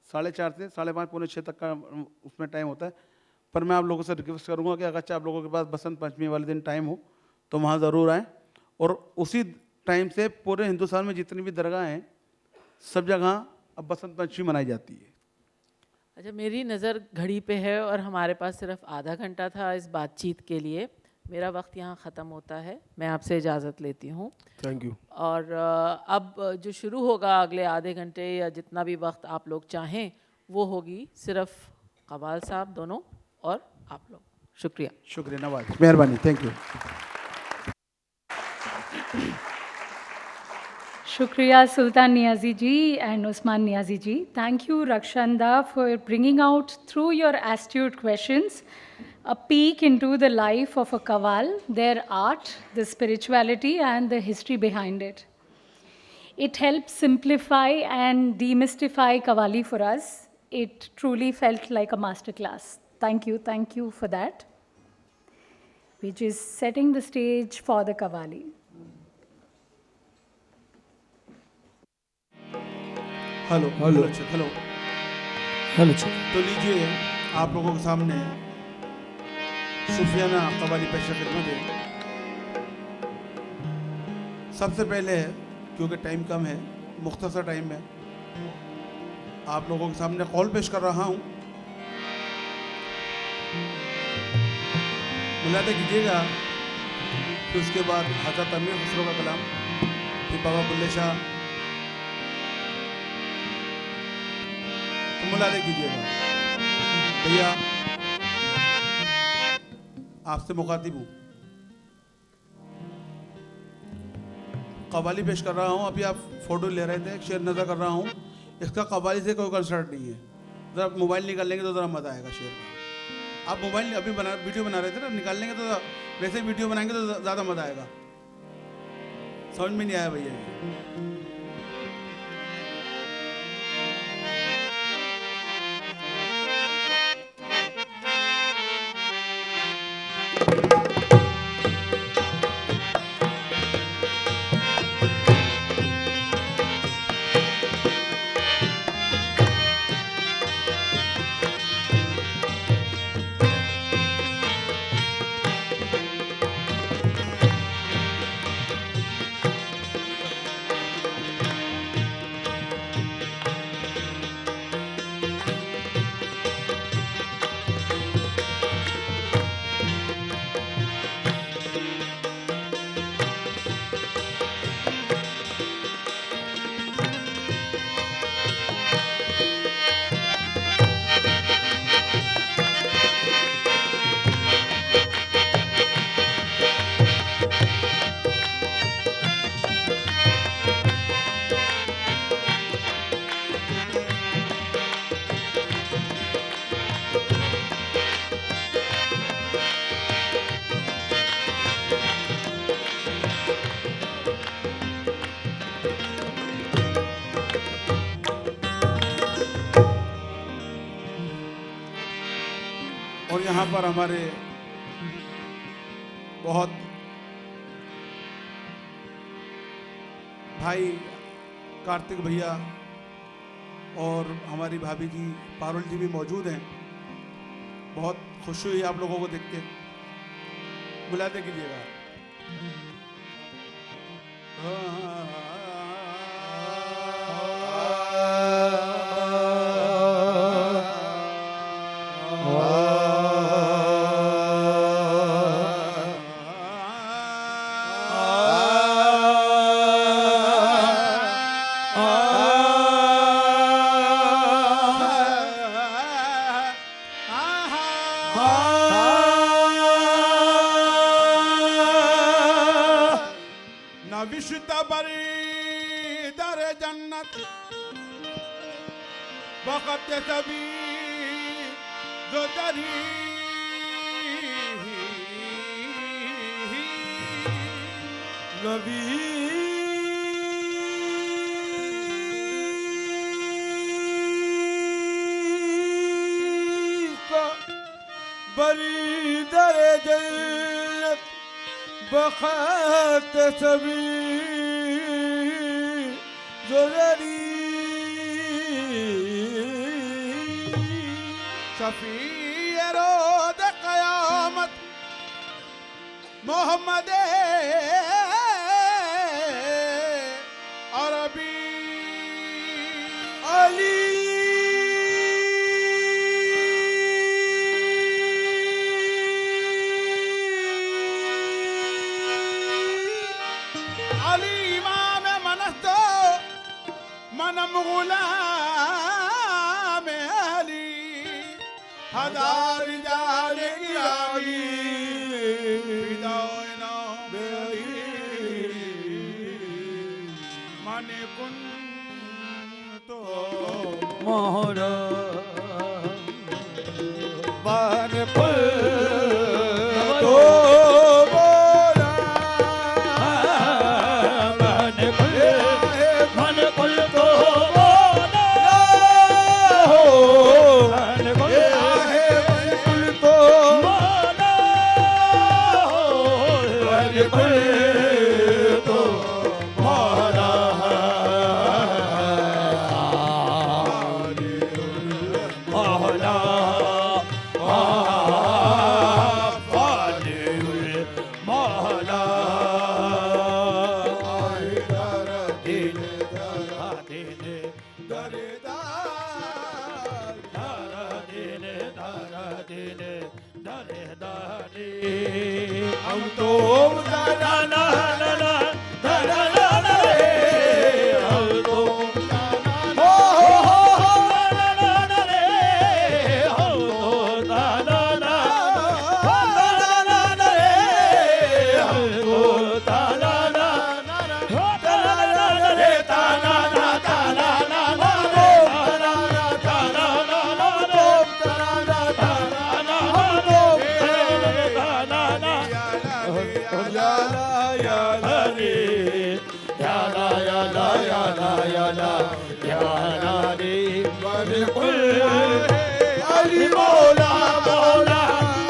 4:30 से 5:30 पौने 6 तक का उसमें टाइम होता है। पर मैं आप लोगों से रिक्वेस्ट करूँगा कि अगर आप लोगों के पास बसंत पंचमी वाले दिन टाइम हो तो वहाँ ज़रूर आएँ। और उसी टाइम से पूरे हिंदुस्तान में जितनी भी दरगाह हैं सब जगह अब बसंत पंचमी मनाई जाती है। अच्छा, मेरी नज़र घड़ी पे है और हमारे पास सिर्फ आधा घंटा था इस बातचीत के लिए। मेरा वक्त यहाँ ख़त्म होता है, मैं आपसे इजाज़त लेती हूँ। Thank you. और अब जो शुरू होगा अगले आधे घंटे या जितना भी वक्त आप लोग चाहें वो होगी सिर्फ कवाल साहब दोनों और आप लोग। शुक्रिया। शुक्रिया, नवाज, मेहरबानी, thank you. Shukriya Sultan Niazi ji and Usman Niazi ji. Thank you, Rakshanda, for bringing out through your astute questions a peek into the life of a Qawwal, their art, the spirituality, and the history behind it. It helped simplify and demystify Qawwali for us. It truly felt like a masterclass. Thank you for that, which is setting the stage for the Qawwali. Hello hello. Hello. Hello sir. तो लीजिए आप लोगों के सामने सूफियाना कव्वाली पेश खिदमत है। सबसे पहले, क्योंकि टाइम कम है, मुख्तसर टाइम में आप लोगों के सामने कौल पेश कर रहा हूँ। मुलाहिज़ा कीजिएगा कि उसके बाद हज़रत अमीर खुसरो का कलाम, फिर बाबा बुल्ले शाह। तो मुलाहिज़ा कीजिएगा भैया, आपसे मुखातिब हूँ, कव्वाली पेश कर रहा हूँ। अभी आप फ़ोटो ले रहे थे, एक शेर नज़र कर रहा हूँ। इसका कव्वाली से कोई कंसर्ट नहीं है। ज़रा मोबाइल निकाल लेंगे तो ज़रा मज़ा आएगा शेर का। आप मोबाइल अभी वीडियो बना रहे थे ना, निकाल लेंगे तो वैसे वीडियो बनाएंगे तो ज़्यादा मज़ा आएगा। समझ में नहीं आया भैया? और यहाँ पर हमारे बहुत भाई कार्तिक भैया और हमारी भाभी जी पारुल जी भी मौजूद हैं। बहुत खुशी हुई आप लोगों को देख के। बुलाते कीजिएगा। नविश्ता बरी दर जन्नत वक़्त सभी जो दरी नबी बरी दर जन्नत बखत सभी ज़ुररी शफी रोज़ क़यामत मोहम्मद अरबी अली अली इमाम मनस्तो मनम गुलाम अली हजार जाने गिरामी फिदाओ बेअली माने कुन तो मोहरा बान पुल तो बोला मन कुल तो बोला हो मन कुल तो बोला हो मन कुल तो मोहरा मोहरा मोहरा दिन हम तो दादा ना ना ना दादा ना ना रे हम तो हो ना ना ना रे हम तो दादा ना दादा ना रे हम तो दादा ना दादा ना रे दादा ना दादा ना दादा ना दादा ना अली मौला मौला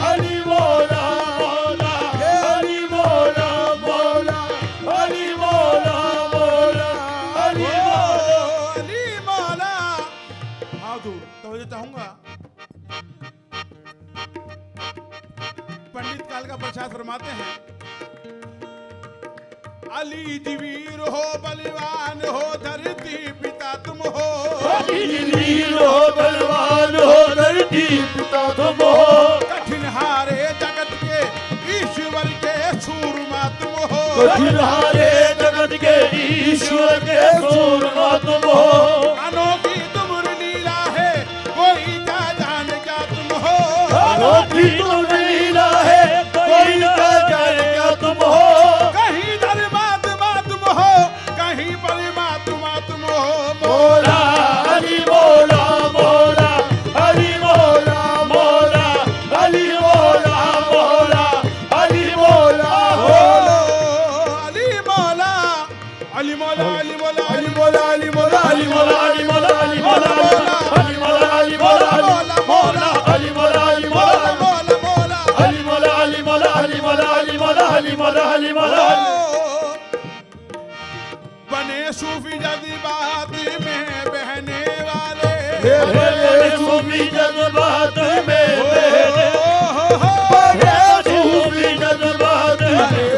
अली मौला मौला अली मौला मौला अली मौला मौला अली अली मौला हाज़ुर तवज्जो चाहूंगा पंडित काल का प्रसाद फरमाते हैं अली जीवीर हो बलवान हो धरती पिता तुम हो वीर हो बलवान हो धरती पिता तुम हो कठिन हारे जगत के ईश्वर के सूरमा तुम हो कठिन हारे जगत के ईश्वर के सूरमा तुम हो अनोखी तुमर लीला है कोई क्या जान क्या तुम हो अनोखी तुम लीला है कोई न जाने क्या तुम हो कहीं धर्मात्मा तुम हो कहीं परमात्मा तुम हो मौला अली मौला मौला अली मौला मौला अली मौला मौला अली मौला हो अली मौला अली मौला अली मौला अली मौला अली मौला अली मौला अली मौला अली मौला अली मौला अली मौला मौला अली मौला अली मौला मौला मौला अली मौला अली मौला अली मौला अली मौला अली मौला अली मौला बने सूफी जज्बात में बहने वाले सूफी जज्बात में बहने बने सूफी जज्बात में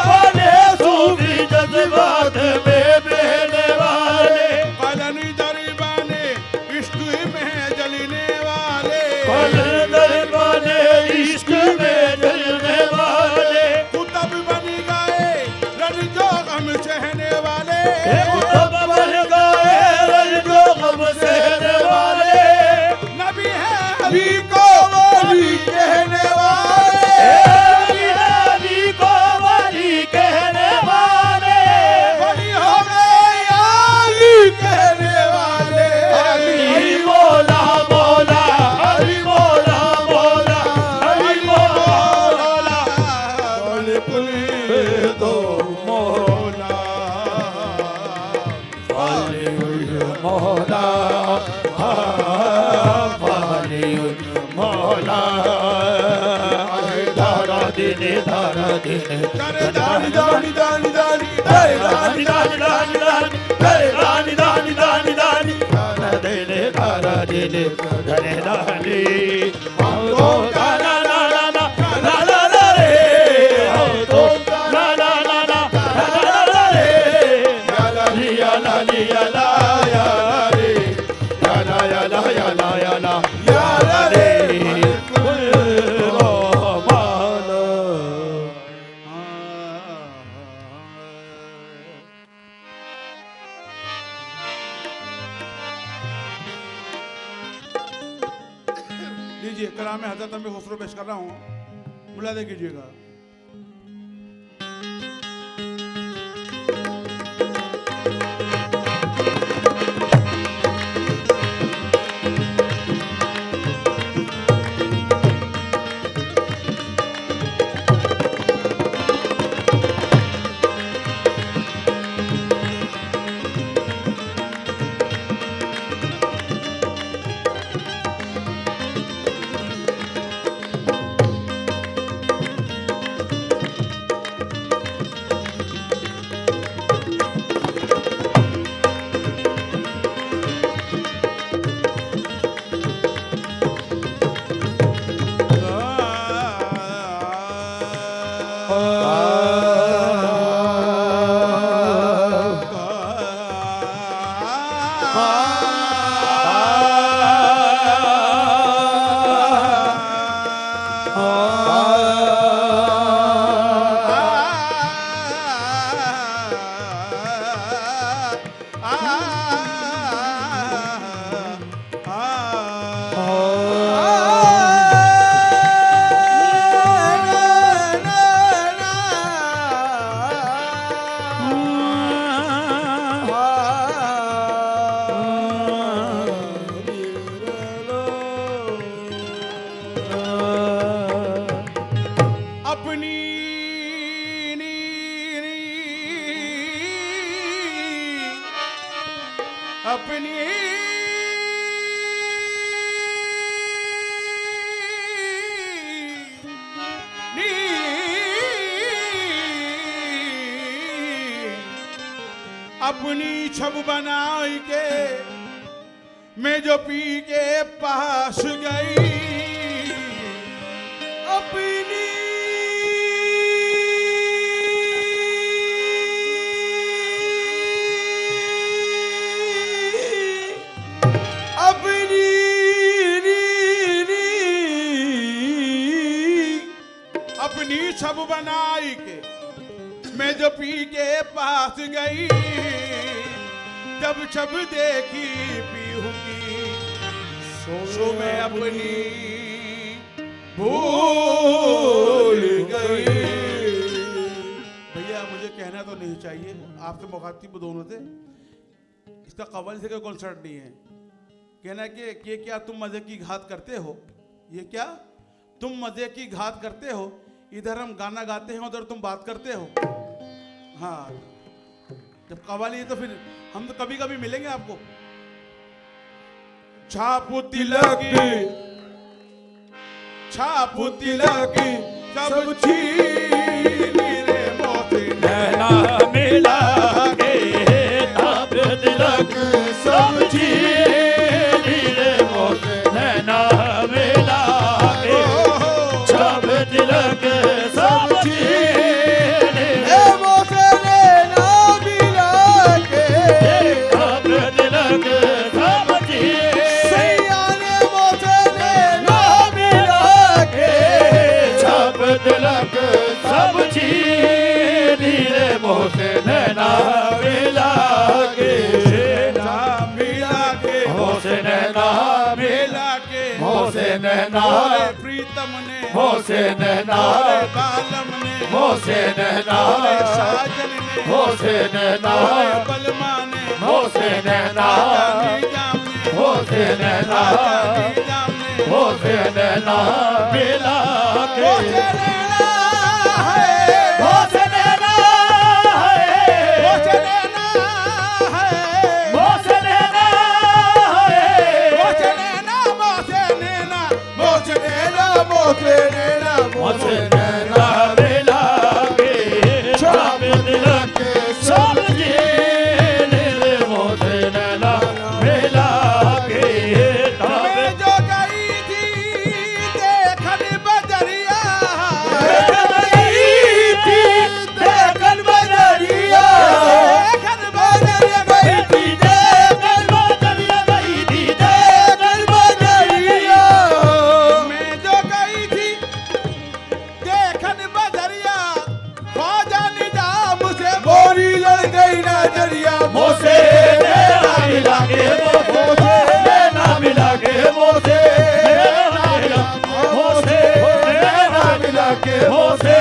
बने सूफी जज्बात में बहने वाले कलनी दरबाने इश्क में जलने वाले दरबाने इश्क में जलने वाले कुतब बन गए रंजो गम सहने वाले तब बन गए रंजो गम सहने वाले नबी है अली को वली कहने वाले नबी को वली कहने वाले वली हो गए अली कहने वाले अली मौला मौला अली मौला मौला अली मौला बोले पुले दो मौला मौला मौला मौला दिने धारा दिने करे दानी दानी दानी दानी हे दानी दानी दानी दानी हे दानी दानी दानी दानी धारा दिने धारा दिने धने दानी हम तो ना ना ना ना ना ना ना रे हम तो ना ना ना ना ना ना रे या ला या ला या ला या रे या ला या ला या ला या ला या ला रे लीजिए कलाम हज़रत में खुसरो पेश कर रहा हूँ, मुलाज़ा कीजिएगा। अपनी अपनी छब बनाई के मैं जो पी के पास गई अपनी अपनी छब बनाई के मैं जो पी के पास गई जब छब देखी पीहू की सो मैं अपनी भूल गई। भैया मुझे कहना तो नहीं चाहिए, आपसे मुखातिब दोनों थे, इसका कव्वाली से कोई कंसर्ट नहीं है। कहना कि ये क्या तुम मजे की घात करते हो, ये क्या तुम मजे की घात करते हो, इधर हम गाना गाते हैं उधर तुम बात करते हो। हाँ जब कव्वाली है तो फिर हम तो कभी कभी मिलेंगे आपको। छापू तिलक सब छीन रे मोती नैना मिला के छाप तिलक सब छीन रे मोती नैना मिला के छाप तिलक सब छीन रे मोती नैना मिला के छाप तिलक सब छीन सैया ने मोती नैना मिला के छाप तिलक सब छीन रे मोती नैना मिला के मोसे नैना मिला के मोसे नैना प्रीतम ने मोसे नैना बालम ने मोसे नैना साजन ने मोसे नैना बलमा ने मोसे नैना मोसे नैना मोसे नैना मिला के मोसे नैना है मोसे नैना है मोसे नैना है मोसे नैना है मोसे नैना मोसे नैना मोसे नैना मोसे नैना मोसे नैना करिया मोसे नैना मिला के मोसे नैना मिला के मोसे नैना मिला मोसे नैना मिला के मोसे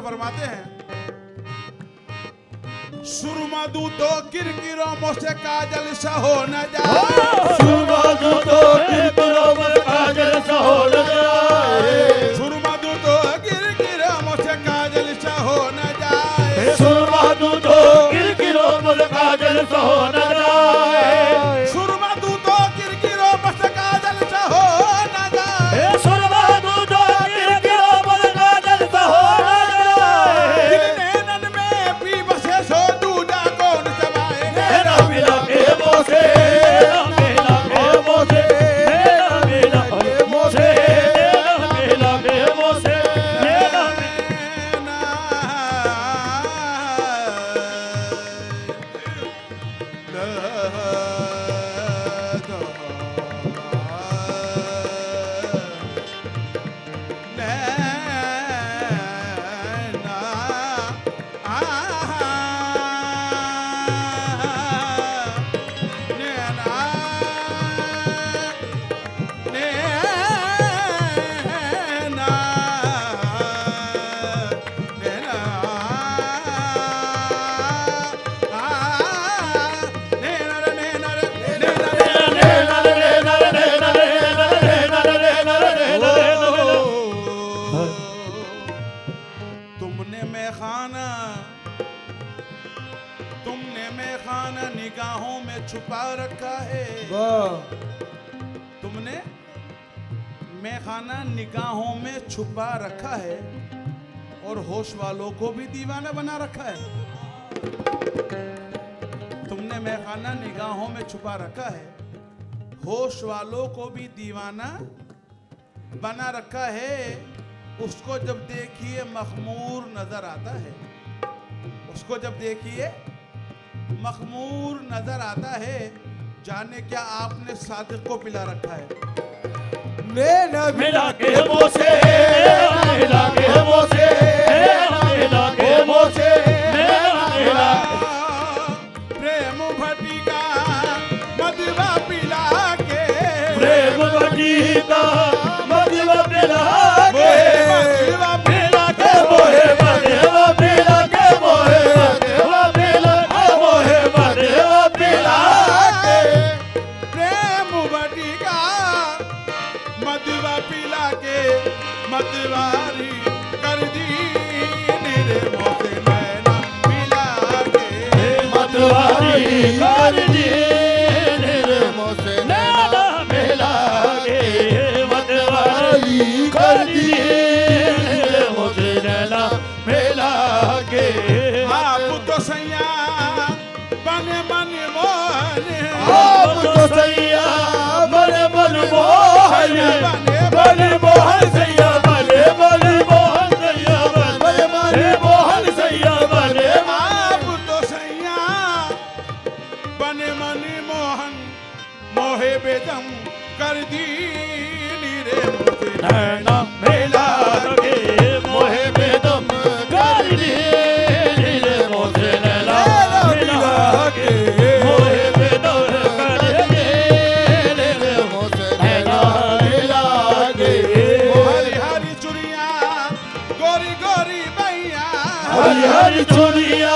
फरमाते हैं सुरमा दू तो किरकिरो मोसे काजल सा हो न जाए सुरमा दू तो किरकिरो मोसे काजल सा हो न जाए सुरमा दू तो किरकिरो मोसे काजल सा हो न जाए सुरमा दू तो किरकिरो मोसे काजल सा हो न जाए सुरमा दू तो किरकिरो मोसे काजल सा हो न जाए सुरमा दू तो किरकिरो मोसे काजल सा हो निगाहों में छुपा रखा है तुमने मैखाना निगाहों में छुपा रखा है और होश वालों को भी दीवाना बना रखा है तुमने मैखाना निगाहों में छुपा रखा है होश वालों को भी दीवाना बना रखा है उसको जब देखिए मखमूर नजर आता है उसको जब देखिए मखमूर नजर आता है जाने क्या आपने सादिक को पिला रखा है नैना मिला के मोसे मिला के मोसे मिला के मोसे मिला प्रेम भटिका मधुआ पिला के प्रेम भटिका मधुआ पिला के मधुआ पिला के मोहे मधुआ पिला के मोहे मधुआ पिला मोहे मधुआ पिला के प्रेम भटिका मधुआ पिला के मतवारी कर दी मेरे मोसे नैना मिला के मतवारी कर दी मेरे मोसे नैना मिला के मतवारी कर दी मेरे मोसे नैना मिला के आप तो सैया बने मन मोहन आप तो सैया बने मन मोहन बने मोहन सैया बने बने मोहन सैया बने बने मोहन सैया बने आप तो सैया बने मन मोहन मोहे बेदम कर दी नीरे मोसे नैना मिला के मोहे बेदम कर दी नीरे मोसे नैना मिला के मोहे बेदम कर दी नीरे मोसे नैना मिला के हरी हरी चुड़िया गोरी गोरी भैया हरी हरी चुड़िया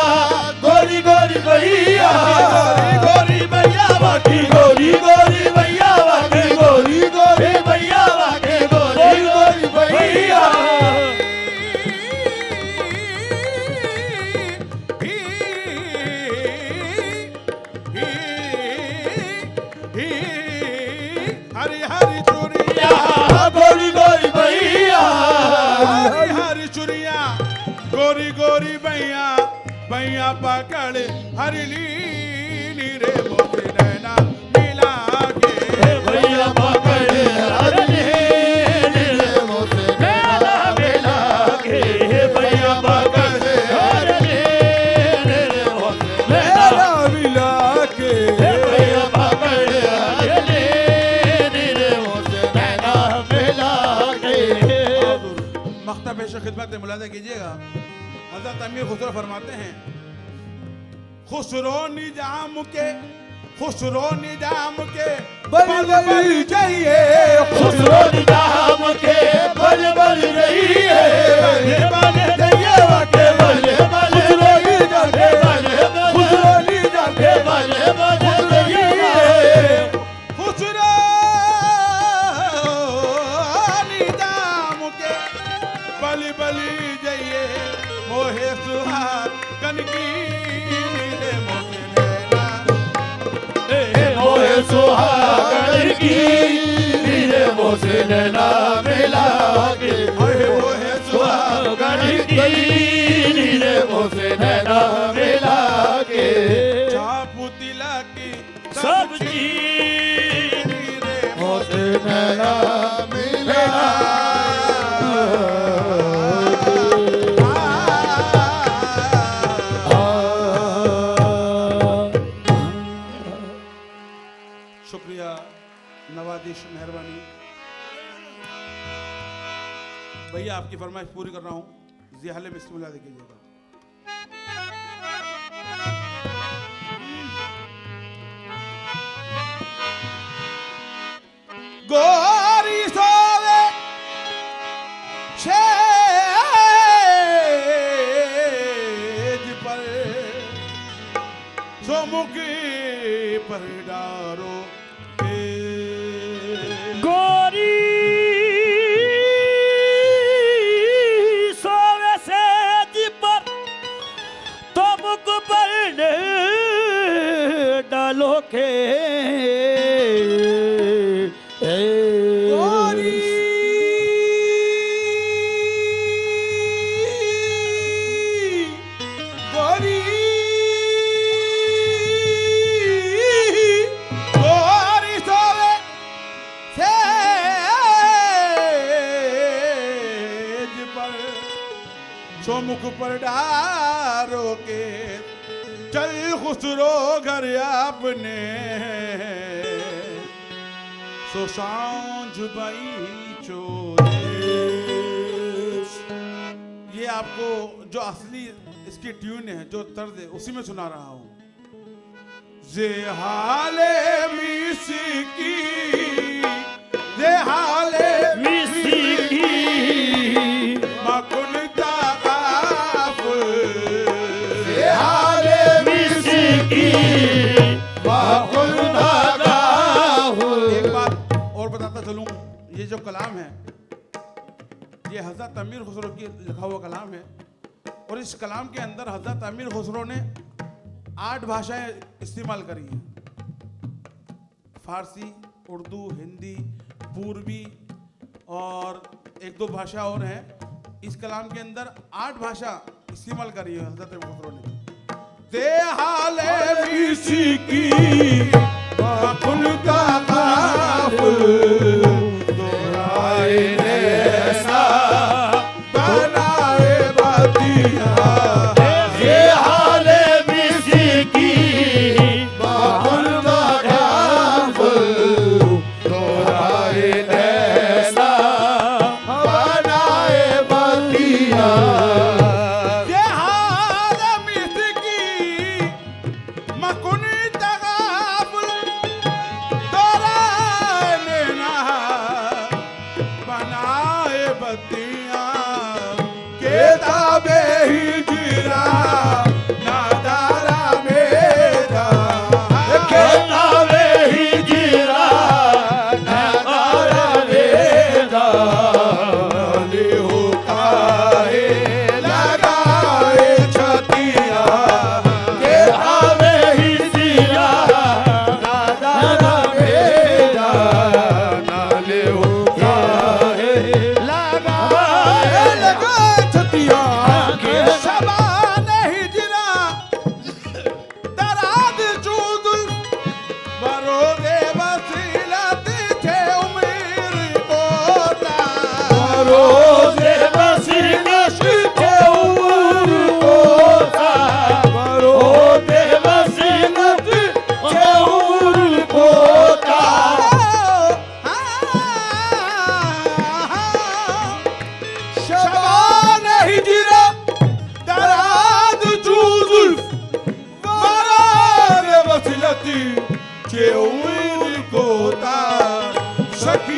गोरी गोरी भैया गोरी गोरी भैया बाकी गोरी गोरी भैया बाकी गोरी गोरी भैया बाकी गोरी गोरी भैया भैया पकड़ हर लीली रे मोसे नैना मिला के भैया पकड़ हर लीली रे मोसे नैना मिला के भैया पकड़ हर लीली रे मोसे नैना मिला के भैया पकड़ हर लीली रे मोसे नैना मिला के। मख्ता पेश खिदमत मुलाजा कीजिएगा। हज़रत अमीर खुसरो फरमाते हैं, खुसरो निजाम के बल बल जाइए, खुसरो निजाम के बल बल रही है, बल जाइए वाके बल बल रही जाके बल खुसरो निजाम के बल बल रही है, खुसरो निजाम के बल बल जाइए, मोहे सुहागन की नीले मोसे नैना मोहे सुहागन की नीले मोसे नैना मिला के मोहे सुहागन की नीले मोसे नैना मिला के। चाप तिलक सब्जी नीले मोसे नैना मिला शुक्रिया, नवाजिश, मेहरबानी। भैया आपकी फरमाइश पूरी कर रहा हूँ, ज़ियाले बिस्मिल्लाह कीजिएगा। गोरी सोवे शेज पर सोमुखी पर डारो गोरी सोवे सेज पर तुम पर डालो के गोरी गोरी गोरी सोवे सेज पर सोमुख पर डारो के चल खुसरो घर आपने सो सांझ बाई चोदेश। ये आपको जो असली इसकी ट्यून है, जो तर्ज है, उसी में सुना रहा हूं। जेहाले मिसकी जेहाले मिसकी मकुन तागाफुल हाले मिसकी बाहुल धागाहुल। एक बात और बताता चलूं, ये जो कलाम है ये हज़रत अमीर खुसरो की लिखा हुआ कलाम है, और इस कलाम के अंदर हज़रत अमीर खुसरो ने 8 भाषाएं इस्तेमाल करी हैं। फारसी, उर्दू, हिंदी, पूर्वी और 1-2 भाषा और हैं। इस कलाम के अंदर 8 भाषा इस्तेमाल करी है हज़रत अमीर खुसरो ने। ते हाले मिसकी बाकुल तागाफुल दोराए ऐसा बनाए बातिया ये हाले मिसकी बाहुल धागाहुल दोहराए ऐसा बनाए बतिया। ये हाल मिसकी मकुन तगाफुल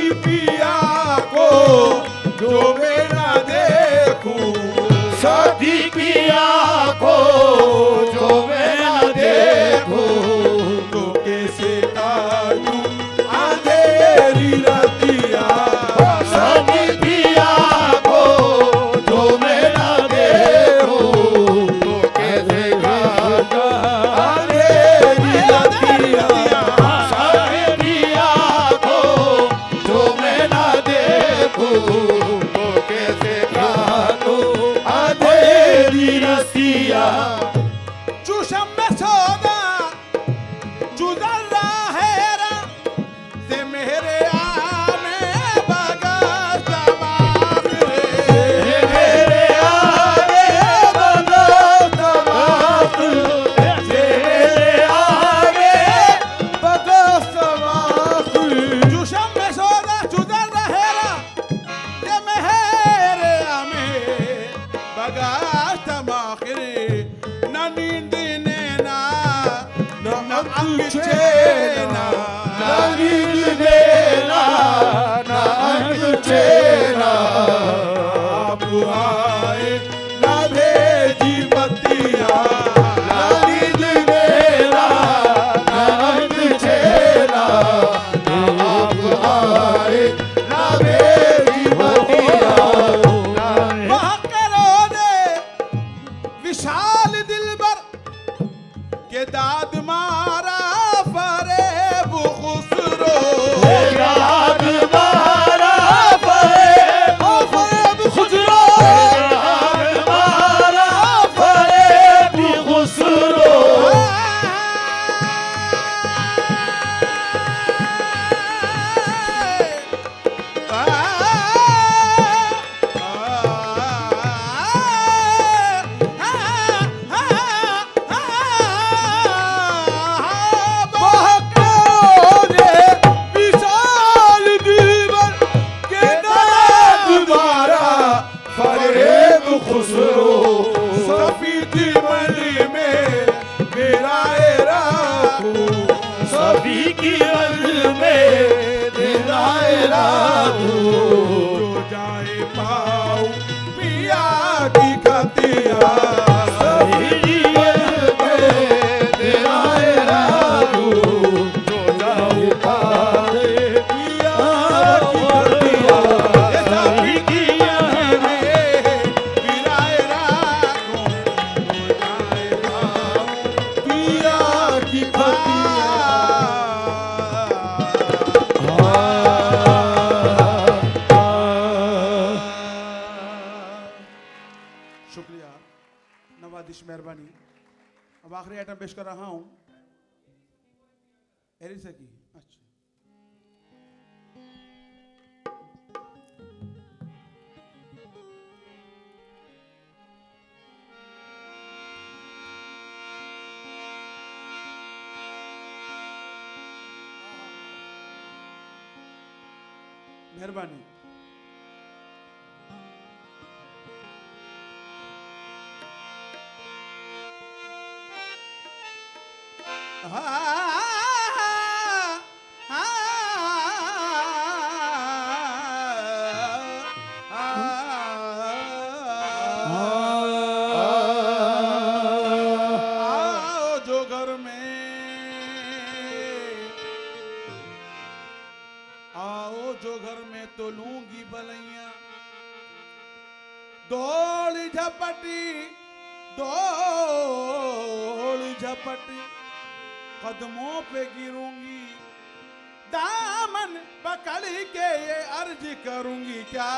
सखी पिया को जो मैं ना देखूं, सखी पिया को जो मैं ना देखूं, तो कैसे काटूं अंधेरी रातियां। सखी पिया को जो मैं ना देखूं, तो कैसे काटूं अंधेरी रातियां। सखी पिया को जो मैं ना देखूं, तो कैसे काटूं अंधेरी रसिया। चूषम में सोदा चुदल रहेरा से मेरे आने बगा समार रे, मेरे आने बगा समार रे, मेरे आने बगा समार रे। चूषम में सोदा चुदल रहेरा से मेरे आने बगा समार रे। ना नींद नैना ना अंग चैना, ना नींद नैना ना अंग चैना। आप आए ना भेजी बत्तियां, ना नींद नैना ना अंग चैना। आप आए ना भेजी बत्तियां। वह करो दे विशाल दिलबर के दाद मारा फरेब खुसरो, दाद मारा फरेब खुसरो, दाद मारा फरेब खुसरो। सभी की रंग में दिलाए रातू, जो जाए पाऊं पिया की खतिया। सभी की रंग में दिलाए रातू, जो जाए पाऊं पिया की खतिया। सभी की रंग में दिलाए रातू, जो जाए पाऊं पिया की खतिया। शुक्रिया, नवादिश, मेहरबानी। अब आखिरी आइटम पेश कर रहा हूं एरिसा की। अच्छा, मेहरबानी। आओ जो घर में, आओ जो घर में तो लूंगी बलैया। दौड़ झपटी दौड़ झपटी कदमों पे गिरूंगी, दामन पकड़ के ये अर्ज करूंगी क्या,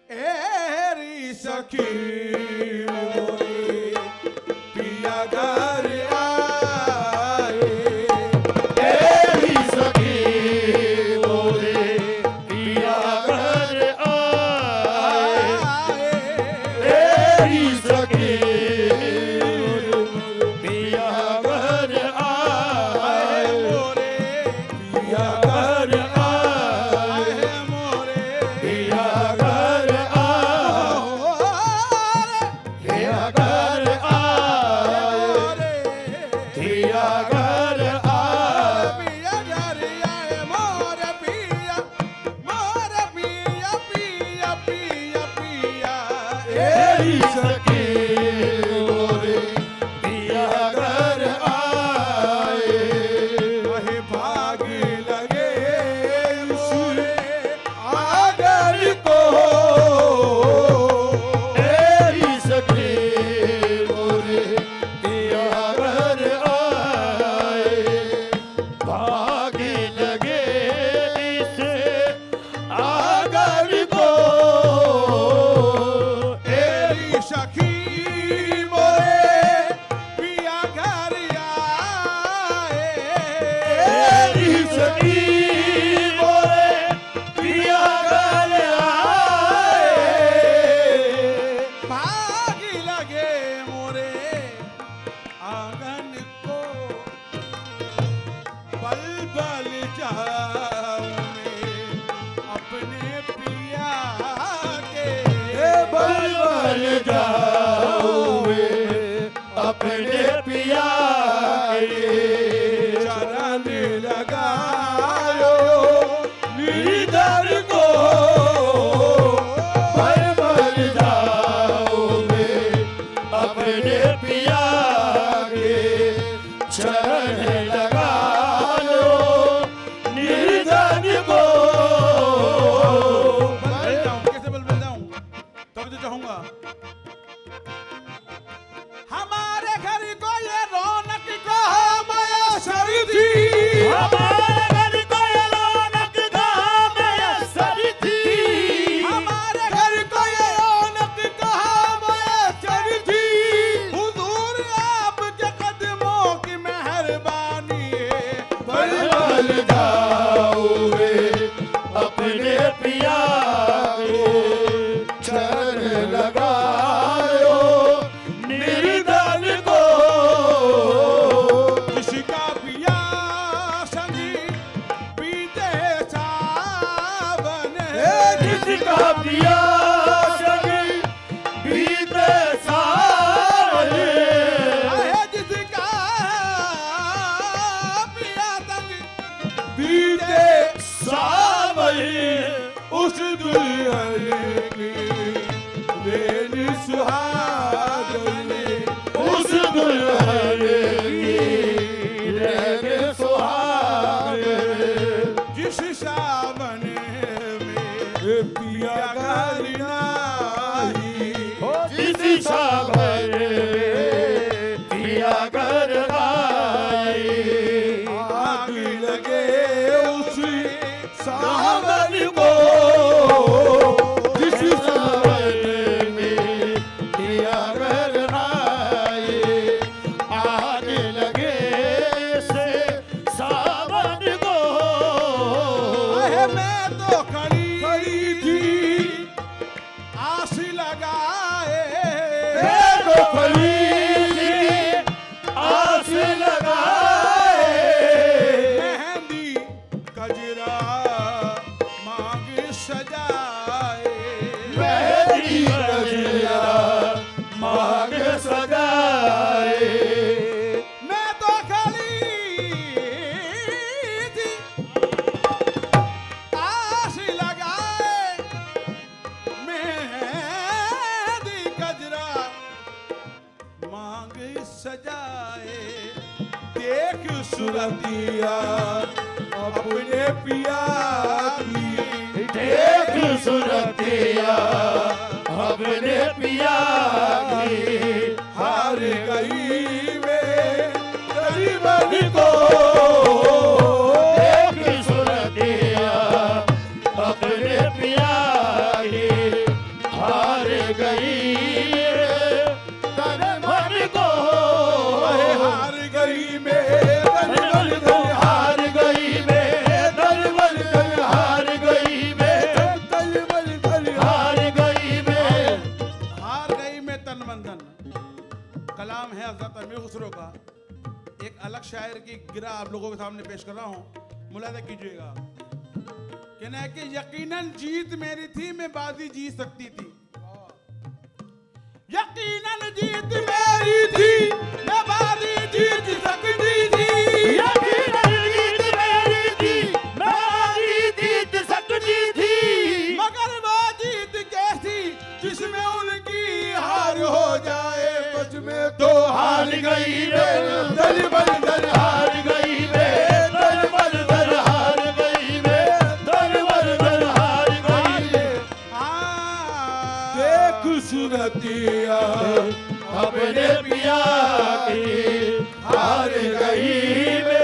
एरी सखी मोरी पिया घर आए। एरी सखी मोरी पिया घर आए। एरी सखी पिया घर आए। मोरे पिया घर आए। मोरे पिया घर पिया घर आए। अपने पिया के चरण लगा लो निर्धन को। बल जाऊं, कैसे बल जाऊं, तब तो चाहूंगा। हमारे घर को ये रौनक कहाँ मैसर थी, हमारे घर को ये रौनक कहाँ मैसर थी, हमारे घर को ये रौनक कहाँ मैसर थी। हुजूर आपके कदमों की मेहरबानी है, बल बल जाओ रे अपने पिया के चरण लगा लो निर्धन को। किसका पिया संगी पीते सावन है, जिसका पिया संग बीते सावन, है जिसका पिया संग बीते सावन, उस दुल्हन की बेनी सुहागन, उस दुल्हन की रहने सुहाग, जिस सावन में पिया घर नाही, जिस सावन में पिया घर आई, आग लगे उस सावन को को, जिस सावन में पिया घर आई, आग लगे से सावन को। अहे मैं तो खड़ी थी आस लगाए, मैं तो खड़ी थी आस लगाए, मेहंदी कजरा मांग सजाए, मेहंदी कजरा मांग सजाए, मैं तो खड़ी थी आस लगाए, मेहंदी कजरा मांग सजाए। देख सुरतिया अपने पिया की, देख सुरतिया अपने पिया की, हार गई वे गरीबन को। देख सुरतिया अपने पिया की, हार गई तन मन को। अहे हार गई मैं तन मन धन, हार गई मैं तन मन धन, हार गई मैं तन मन धन, हार गई मैं। हार गई मैं तन मन धन। कलाम है हज़रत अमीर खुसरो का। एक अलग शायर की गिरा आप लोगों के सामने पेश कर रहा हूँ, मुलाहिजा कीजिएगा। कहना है कि यकीनन जीत मेरी थी, मैं बाजी जीत सकती थी। यकीनन जीत मेरी थी, मैं बाजी जीत सकती थी। यकीनन जीत मेरी थी, मैं बाजी जीत सकती थी, मगर वो जीत कैसी जिसमें उनकी हार हो जाए। बच में तो हार गई मैं दल बल दल, हार गई मैं दल बल दल, हार गई मैं दल बल दल, हार गई मैं। देख सुरतिया अपने पिया की, हार गई मैं।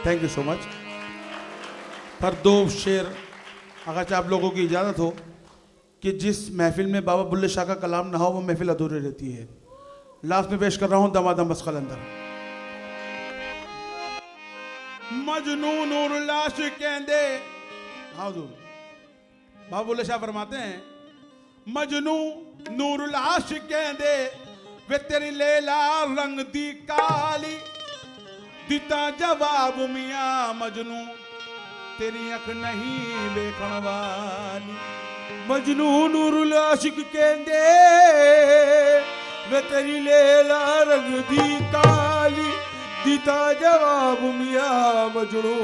Thank you so much. पर दो शेर अगर आप लोगों की इजाज़त हो कि जिस महफिल में बाबा बुल्ले शाह का कलाम ना हो वो महफिल अधूरी रहती है। लास्ट में पेश कर रहा हूँ दमादम बस कलंदर। मजनू नूर लाश कहंदे, हाँ हुजूर, बाबा बुल्ले शाह फरमाते हैं मजनू नूर लाश कहंदे वे तेरी लैला रंग दी काली, दिता जवाब मियां मजनू तेरी अख नहीं वेखण वाली। मजनू नूरुल आशिक कहंदे वे तेरी लैला रंग दी काली, दीता जवाब मियां मजनू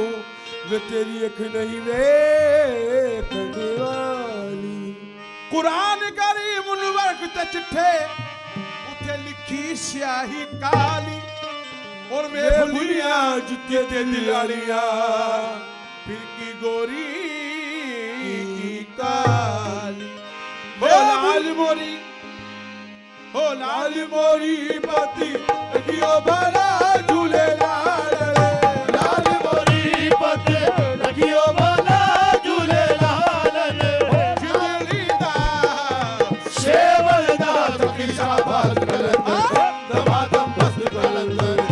वे तेरी अख नहीं वेखने वाली कुरान करीम नु वरक ते चिट्ठे उथे लिखी स्याही काली और वे भुलिया जुत्ते ते दिलाड़ियां फिर की गोरी की काली हो लाल मोरी पाती लगियो भला झूले लाल लाल मोरी पाती लगियो भला झूले लाल जिंदड़ी दा शेवल दा तकी शाबाश कलंदर दमादम मस्त कलंदर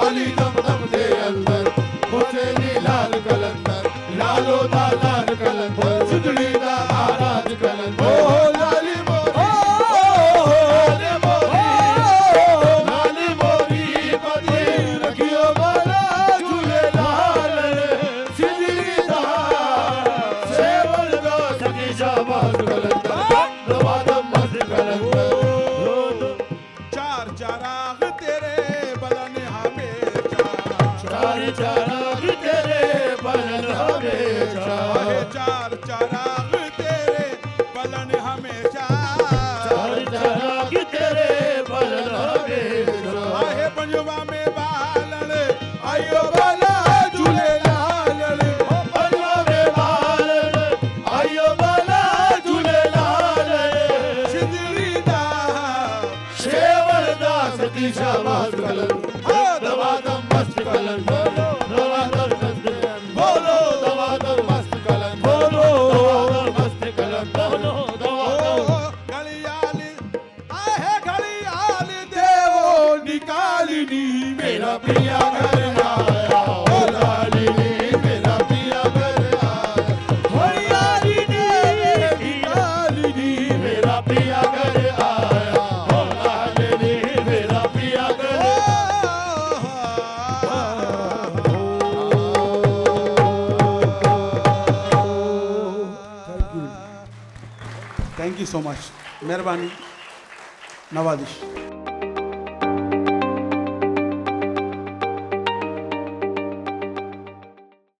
अली दम दम दे अंदर हुसैनी लाल कलंदर लालो दा लाल कलंदर जिंदड़ी दा आराज कलंदर ओ लाली थैंक यू सो मच मेहरबानी नवाजिश